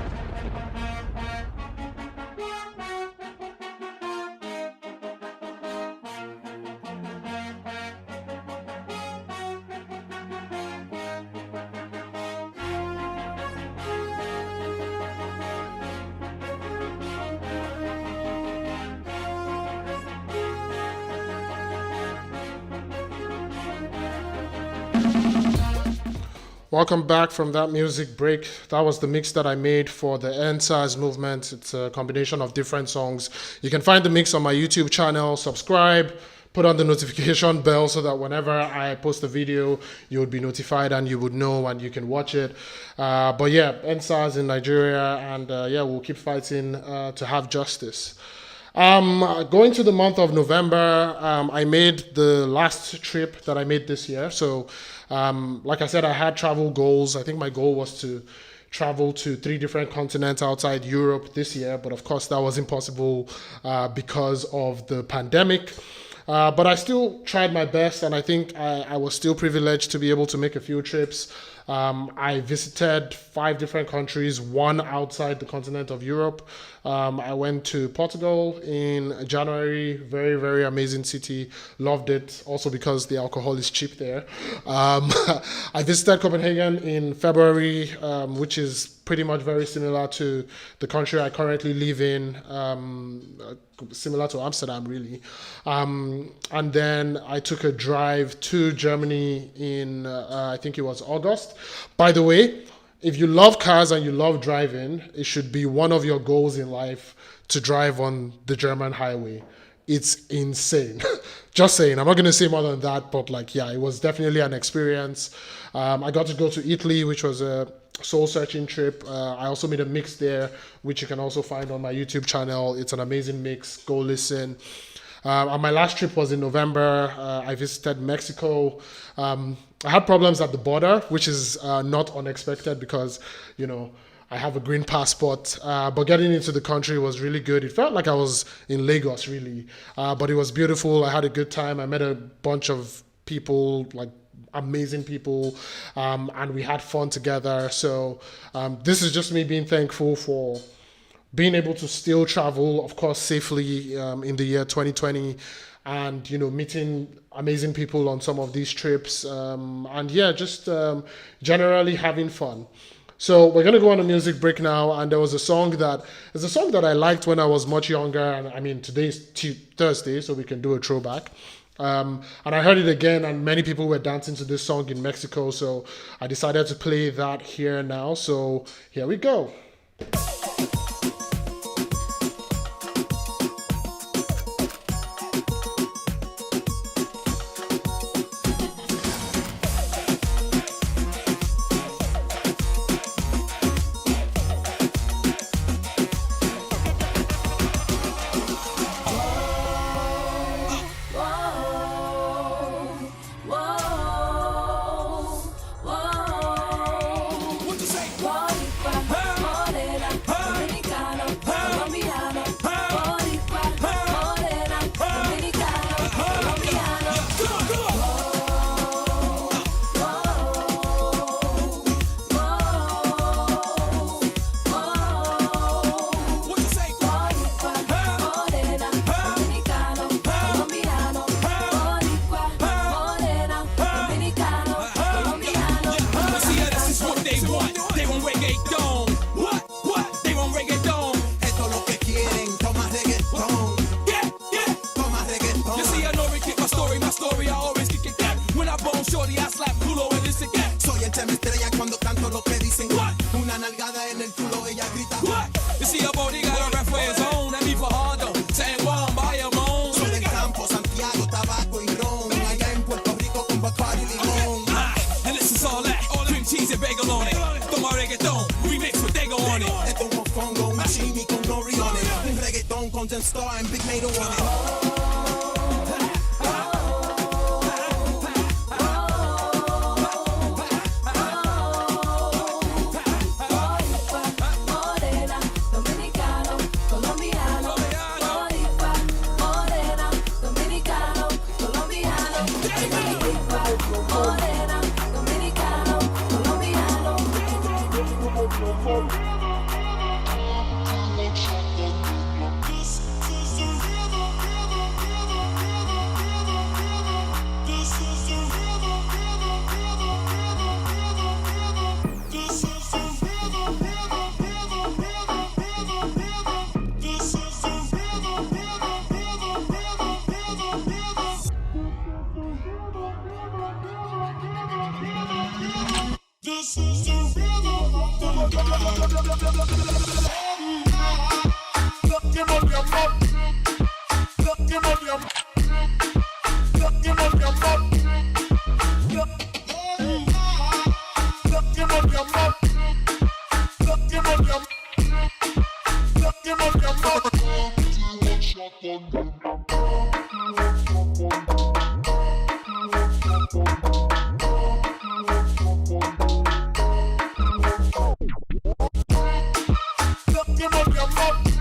Speaker 5: Welcome back from that music break. That was the mix that I made for the NSAS movement. It's a combination of different songs. You can find the mix on my YouTube channel. Subscribe, put on the notification bell so that whenever I post a video, you would be notified and you would know and you can watch it. But yeah, NSAS in Nigeria, and yeah, we'll keep fighting to have justice. Going to the month of November, I made the last trip that I made this year. So, like I said, I had travel goals. I think my goal was to travel to 3 different continents outside Europe this year. But of course, that was impossible because of the pandemic. But I still tried my best, and I think I was still privileged to be able to make a few trips. I visited 5 different countries, 1 outside the continent of Europe. I went to Portugal in January, very, very amazing city, loved it, also because the alcohol is cheap there. I visited Copenhagen in February, which is pretty much very similar to the country I currently live in, similar to Amsterdam, really. And then I took a drive to Germany in, I think it was August. By the way, if you love cars and you love driving, it should be one of your goals in life to drive on the German highway. It's insane. Just saying, I'm not going to say more than that, but like, yeah, it was definitely an experience. I got to go to Italy, which was a soul-searching trip. I also made a mix there, which you can also find on my YouTube channel. It's an amazing mix. Go listen. And my last trip was in November. I visited Mexico. I had problems at the border, which is not unexpected because, you know, I have a green passport, but getting into the country was really good. It felt like I was in Lagos, really, but it was beautiful. I had a good time. I met a bunch of people, like amazing people, and we had fun together. So this is just me being thankful for being able to still travel, of course, safely in the year 2020, and, you know, meeting amazing people on some of these trips, and yeah, just generally having fun. So we're gonna go on a music break now, and there's a song that I liked when I was much younger, and I mean today's Thursday, so we can do a throwback. And I heard it again, and many people were dancing to this song in Mexico, so I decided to play that here now. So here we go.
Speaker 6: This is the rhythm of the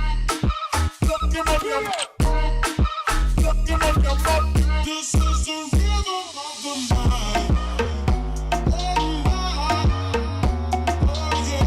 Speaker 6: night. Oh yeah, the rhythm of the night. This is the rhythm of my life. Oh yeah.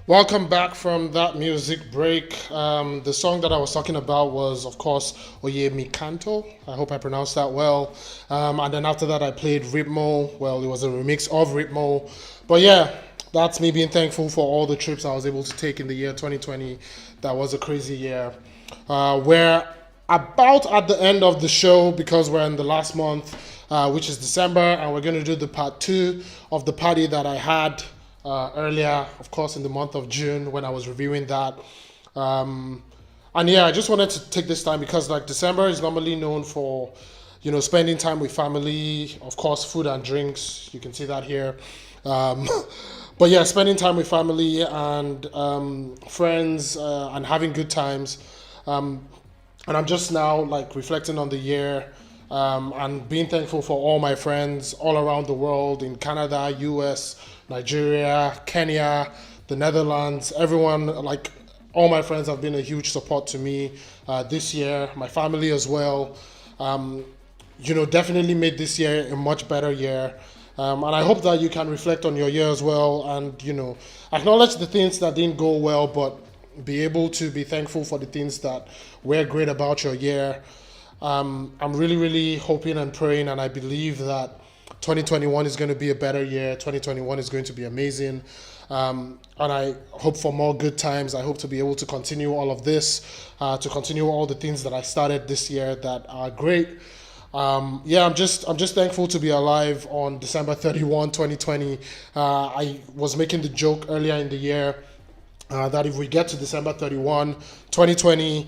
Speaker 5: Welcome back from that music break. The song that I was talking about was, of course, YmX. I hope I pronounced that well. And then after that, I played Ritmo. Well, it was a remix of Ritmo. But yeah, that's me being thankful for all the trips I was able to take in the year 2020. That was a crazy year. We're about at the end of the show because we're in the last month, which is December, and we're going to do the part 2 of the party that I had earlier, of course, in the month of June when I was reviewing that. And yeah, I just wanted to take this time because like December is normally known for, spending time with family, of course, food and drinks. You can see that here. But yeah, spending time with family and friends and having good times. And I'm just now like reflecting on the year and being thankful for all my friends all around the world in Canada, US, Nigeria, Kenya, the Netherlands, everyone, like all my friends have been a huge support to me this year, my family as well. Definitely made this year a much better year. And I hope that you can reflect on your year as well and, acknowledge the things that didn't go well, but be able to be thankful for the things that were great about your year. I'm really, really hoping and praying, and I believe that 2021 is going to be a better year. 2021 is going to be amazing. And I hope for more good times. I hope to be able to continue all of this, to continue all the things that I started this year that are great. I'm just thankful to be alive on December 31, 2020. I was making the joke earlier in the year that if we get to December 31, 2020,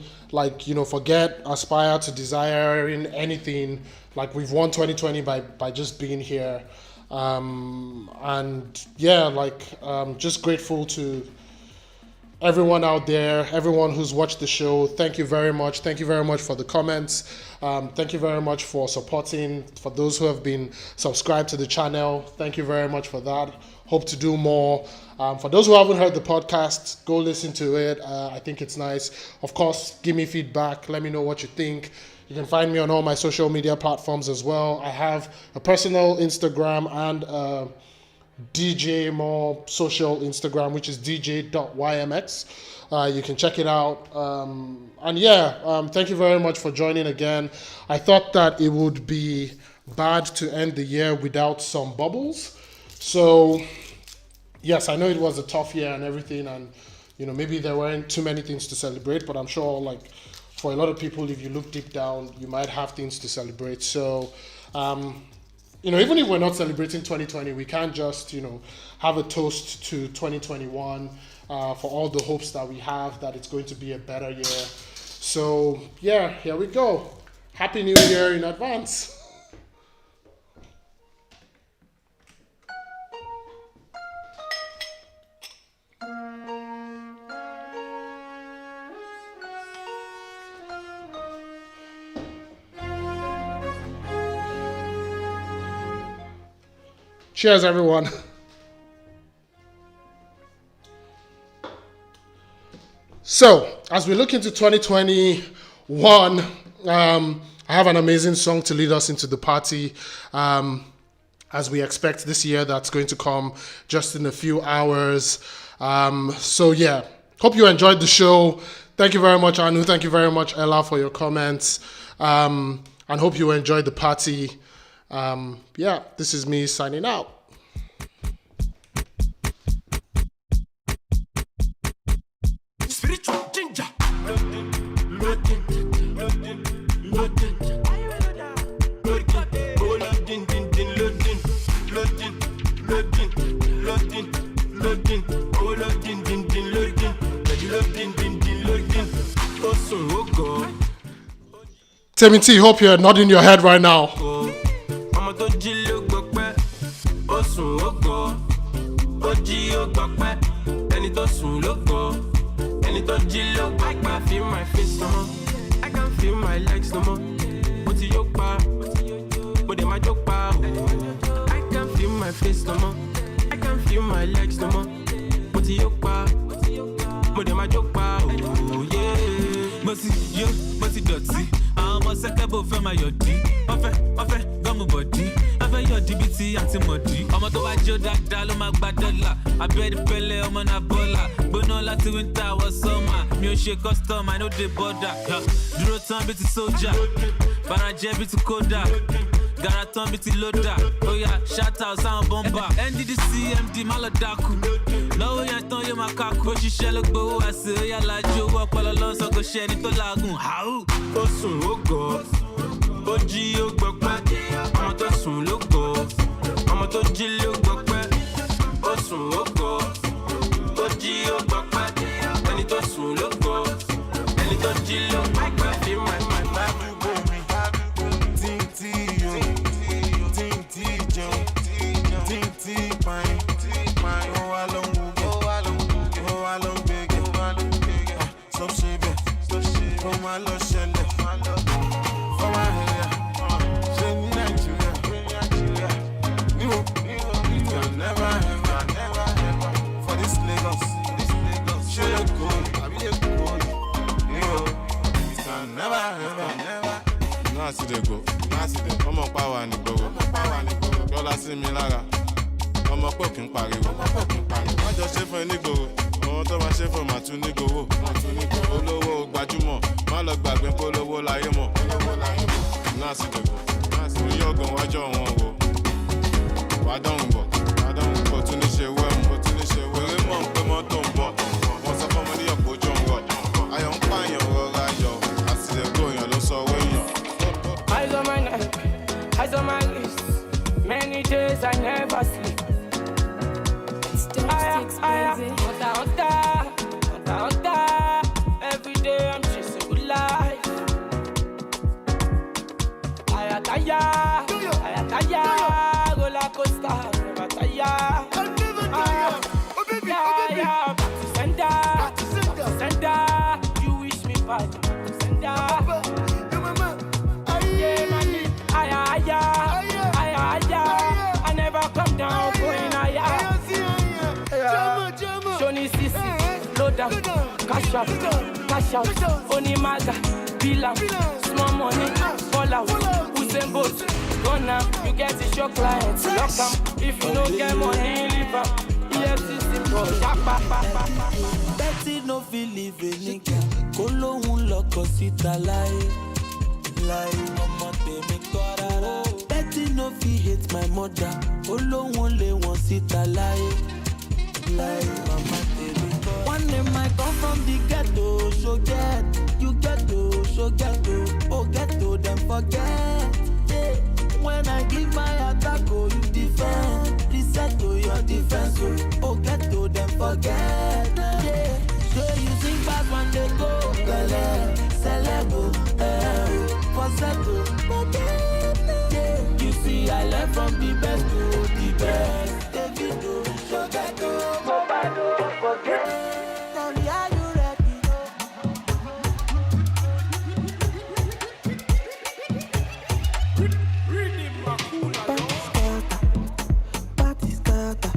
Speaker 5: forget, aspire to desiring anything. Like we've won 2020 by just being here. Just grateful to everyone out there, everyone who's watched the show. Thank you very much. Thank you very much for the comments. Thank you very much for supporting. For those who have been subscribed to the channel, thank you very much for that. Hope to do more. For those who haven't heard the podcast, go listen to it. I think it's nice. Of course, give me feedback. Let me know what you think. You can find me on all my social media platforms as well. I have a personal Instagram and a DJ more social Instagram, which is dj.ymx. You can check it out. Thank you very much for joining again. I thought that it would be bad to end the year without some bubbles. So, yes, I know it was a tough year and everything, and maybe there weren't too many things to celebrate, but I'm sure for a lot of people, if you look deep down, you might have things to celebrate. So, even if we're not celebrating 2020, we can't just, have a toast to 2021 for all the hopes that we have that it's going to be a better year. So, yeah, here we go. Happy New Year in advance. Cheers, everyone. So, as we look into 2021, I have an amazing song to lead us into the party. As we expect this year that's going to come just in a few hours. Hope you enjoyed the show. Thank you very much, Anu. Thank you very much, Ella, for your comments. And hope you enjoyed the party. Yeah, this is me signing out.
Speaker 21: Spiritual ginger.
Speaker 5: Timmy T, hope you're nodding your head right now.
Speaker 21: I can feel my face no more. I can feel my legs no more. What you pa? What am I pa? I can feel my face no more. I can feel my legs no more. What you pa? What am I pa? Oh yeah. Bossy yo, bossy dirty. I'm a second for my yodi. Ofe, gum body. Ave your DBT anti-modi. I'm a to watch your dad, my badala. I bet the pele, I'm on a bola. But no last winter was summer. Me shake custom, I know the border. Duro time bit soldier. Baraje bit coda. Garaton bit loader. Oh yeah, shout out sound bomber. NDDC, MD Maladaku. No way I thought you my kaku. She shall look bow. I say, yeah, like you walk all along, so go share it to lagoon. How? Osun, oh God. Oji, oh God. I'm a to soon look good. I'm a to jill look good. Osun, oh God. Oji, oh God. And it to soon look good. And it to jill look good. I feel my
Speaker 12: I see they go. I'm a power and go. Y'all see me Lara. I'm a fucking party. I just say for any go. I want to say for my two niggo. Olowo gbajumo. Ma lo gbagbe polowo láyé mo. Na see they go. Yo go wajo won wo. Wa don go. Tún ní ṣe wẹ́ mo. Eré mọ̀ pé mọ́tò ń bọ̀. Wọ́n sọ fún ọmọ ní ọ̀pọ̀ ojú ń wọ̀. Ayọ̀ ń pààyàn rọra yọ. Àtìlẹ́gbò èèyàn ló sọ owó èèyàn.
Speaker 7: Eyes on my neck, eyes on my lips. Many days I never sleep. Hunter. Every day I'm chasing good life. I tire, roller coaster, never tire. Sender, you wish me bad, sender. I never come down, going higher. Johnny Sisi, Loda, cash out, Onimaga, Bilam, small money, fall out, Usain Bolt, gonna, you get it, your clients, lock them. If you don't get money, leave them. EFCC, bro,
Speaker 22: Betty no feel live a nigga, Kolo un loco sita lie. Mama temi korara. Betty no fi hate my mother. Olohun le won sita lie. Mama temi korara. One day I come from the ghetto, so get you ghetto, so ghetto. Oh ghetto, then forget. Yeah. When I give my attack, oh you defend. Reset to your defense, oh ghetto, then forget. Yeah. So you sing back when they go, celebo, you see, I learned from the best to the best. Davido, Shogato, Mobado, forget. Tell me, are you ready? Party scatter.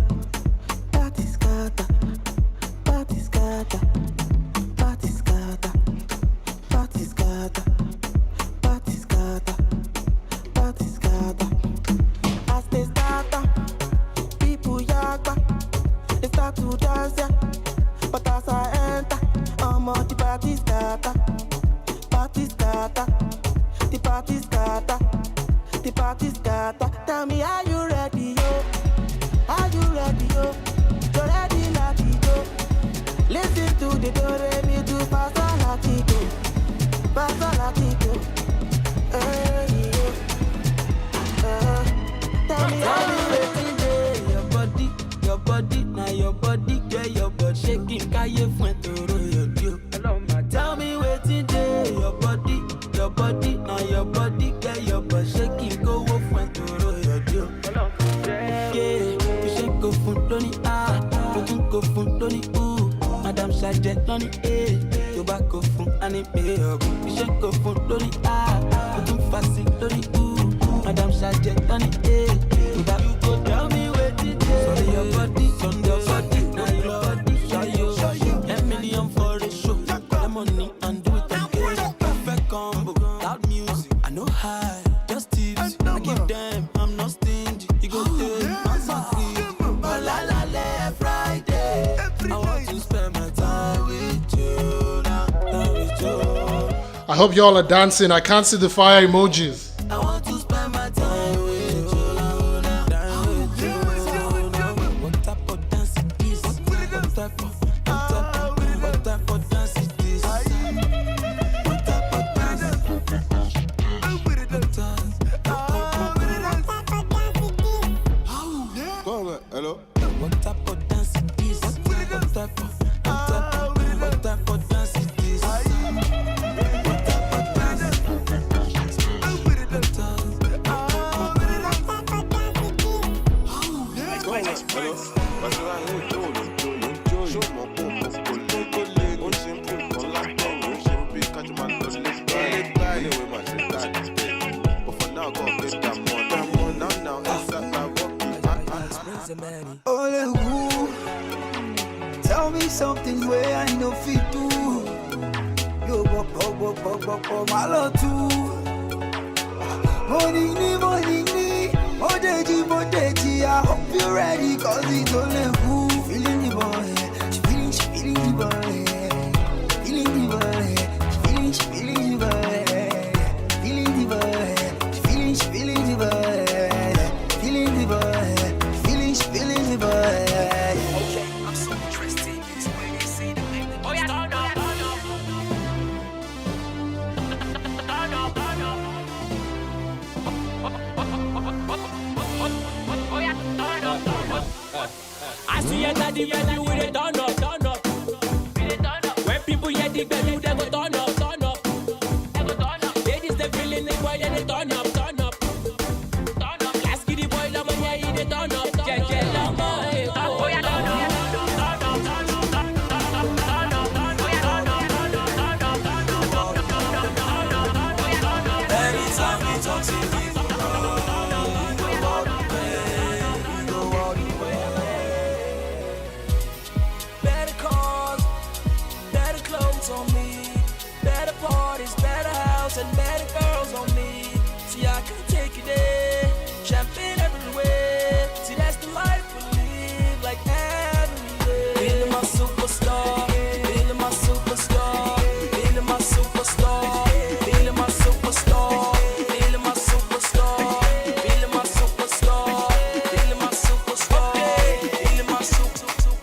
Speaker 22: As they start, people yaga. They start to dance, yeah. But as I enter, I'm on the party scatter. The party scatter.
Speaker 20: party scatter. Tell me, are you ready, yo? Are you ready, yo? You ready, Latito? Listen to the do-re-mi do Pastor Latito. Pastor Latito. Hey, yo. Tell me, are you ready? Your body, now your body, girl, your body shaking, can you find to roll your deal? Tell me what's in there, your body, now your body, girl, your body shaking, go off and to roll your deal. Yeah, you shake go fun, Tony, you go fun, Tony, ooh, Madame Sajet, Tony, tobacco fun, and it pay up. You shake go fun, Tony, you fast, Tony, ooh, Madame Sajet, Tony, tobacco go tell me what's in there. So your body, now your body, show you, $10 million for the show. Money and do it again. Perfect combo, loud music. I know high, just tips. I give them, I'm not stingy. You go take my free. Oh la la la, Friday. I want to spend my time with you now, with you.
Speaker 5: I hope y'all are dancing. I can't see the fire emojis.
Speaker 20: I want to spend my time with you now, with you. What type of dance is this? What type of dance is this?
Speaker 24: Hello?
Speaker 20: What type of dance is this? What type of dance is this? What type of dance?
Speaker 22: Ole who? Tell me something where I know fit do. Yo, bop, my love too. Morning, Modeji, I hope you're ready, cause it's only who. Feeling the boy, she feeling the boy. Feeling the boy, she feeling the boy. Feeling the boy, she feeling the boy. Feeling the boy, she feeling the boy.
Speaker 17: Okay, I'm so interested in this way they say the name. Oh yeah, turn up.
Speaker 7: I see a daddy belly with a turn up. When people hear the belly, they go turn up. Ladies they feeling the boy, then they turn up. Last kid the boy, the man yeah, they turn up.
Speaker 22: Anytime we talk to me,
Speaker 20: Better cars, better clothes on me. Better parties, better house, and better girls on me. See, I can take you there. Champagne everywhere. See, that's the life we live, like everywhere. Feeling my superstar. Feeling my superstar. Feeling my superstar. Feeling my superstar. Feeling my superstar. Feeling my superstar. Feeling my superstar. Feeling my superstar.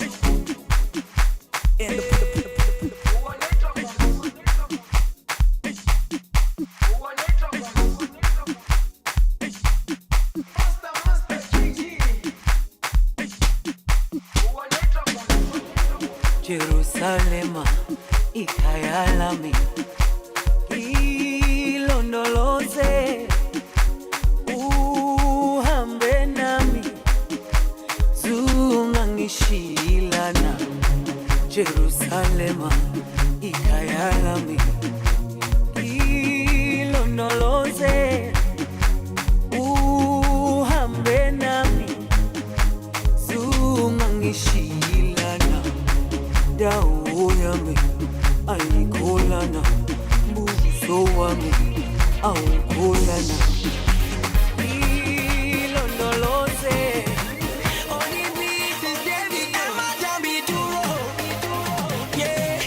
Speaker 11: Jerusalema ikayalami ilondoloze uhambe nami zungangishilana Jerusalema ikayalami ilondoloze uhambe nami zungangishilana dawo yami ayikolana buso wami awukolana ilondoloze
Speaker 20: Only me to get it, I'm a damn duro. Yeah,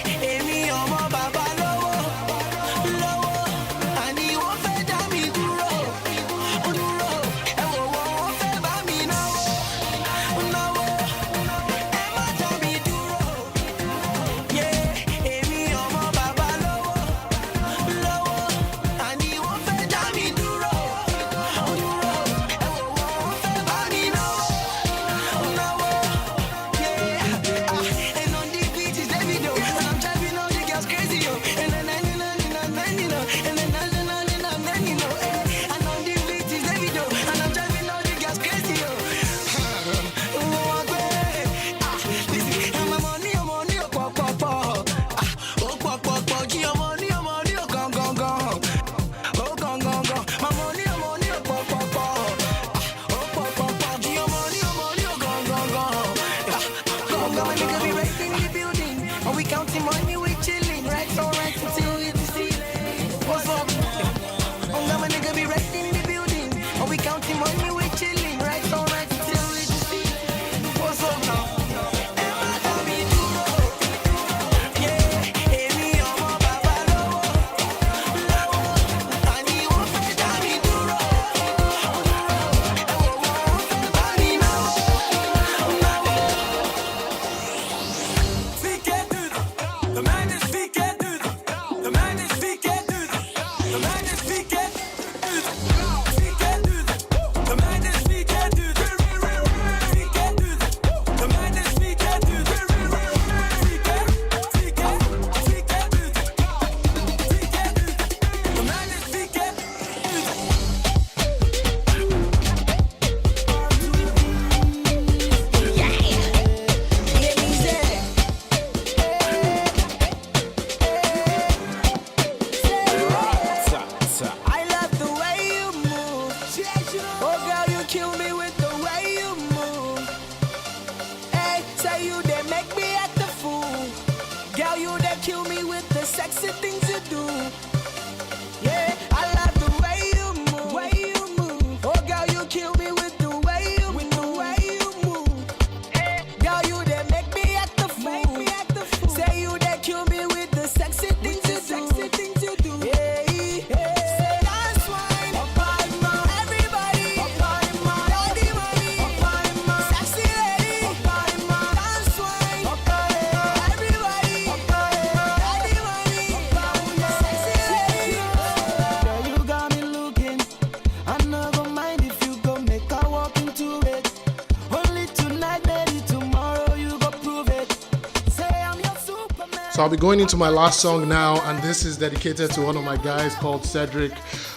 Speaker 5: So I'll be going into my last song now, and this is dedicated to one of my guys called Cedric,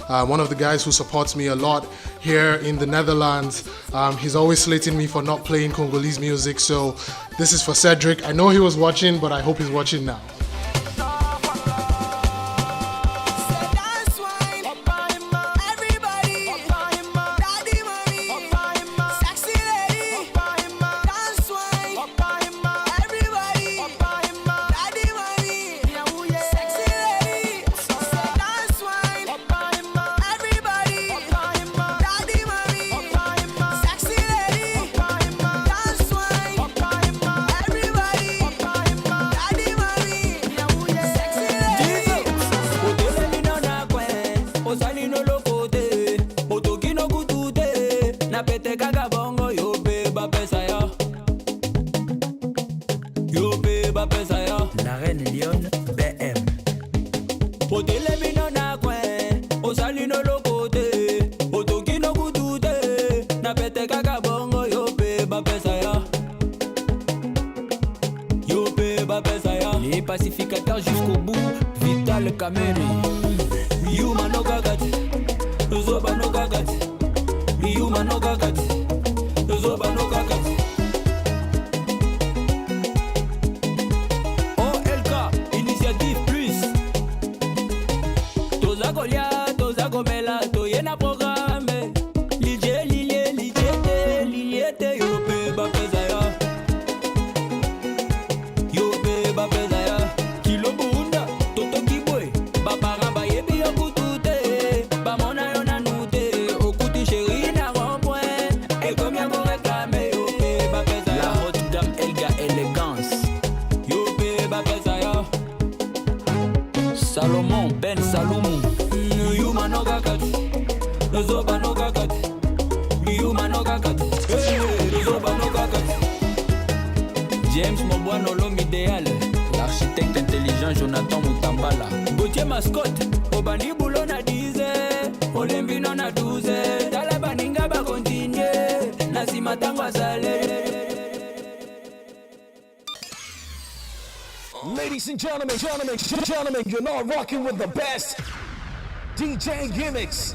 Speaker 5: one of the guys who supports me a lot here in the Netherlands. He's always slating me for not playing Congolese music, so this is for Cedric. I know he was watching, but I hope he's watching now.
Speaker 13: Pacificateur jusqu'au bout, Vital Kameri. Yuma no gagat, Zoba no gagat. Yuma no gagat, Zoba no gagat. OLK, Initiative Plus. Toza Golia, Toza Gomela, Toyena programme. Lilie, Lilie, Lilie, Lilie, Yope, Bapezaya. Yope, Bapezaya. Salomon Ben Salomon, Yuma no gagat, Zoba no gagat, Yuma no gagat, Zoba no gagat. James Mobuano l'homme idéal, l'architecte intelligent Jonathan Mutambala. Gauthier Mascotte, Obani Boulon a 10, Olembi non a 12, Talabaninga va continuer, Nasima Tangwa Salé.
Speaker 4: Ladies and gentlemen, you're now rocking with the best DJ YmX.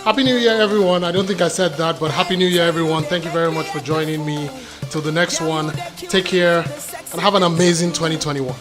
Speaker 5: Happy New Year, everyone. I don't think I said that, but Happy New Year, everyone. Thank you very much for joining me. Till the next one, take care and have an amazing 2021.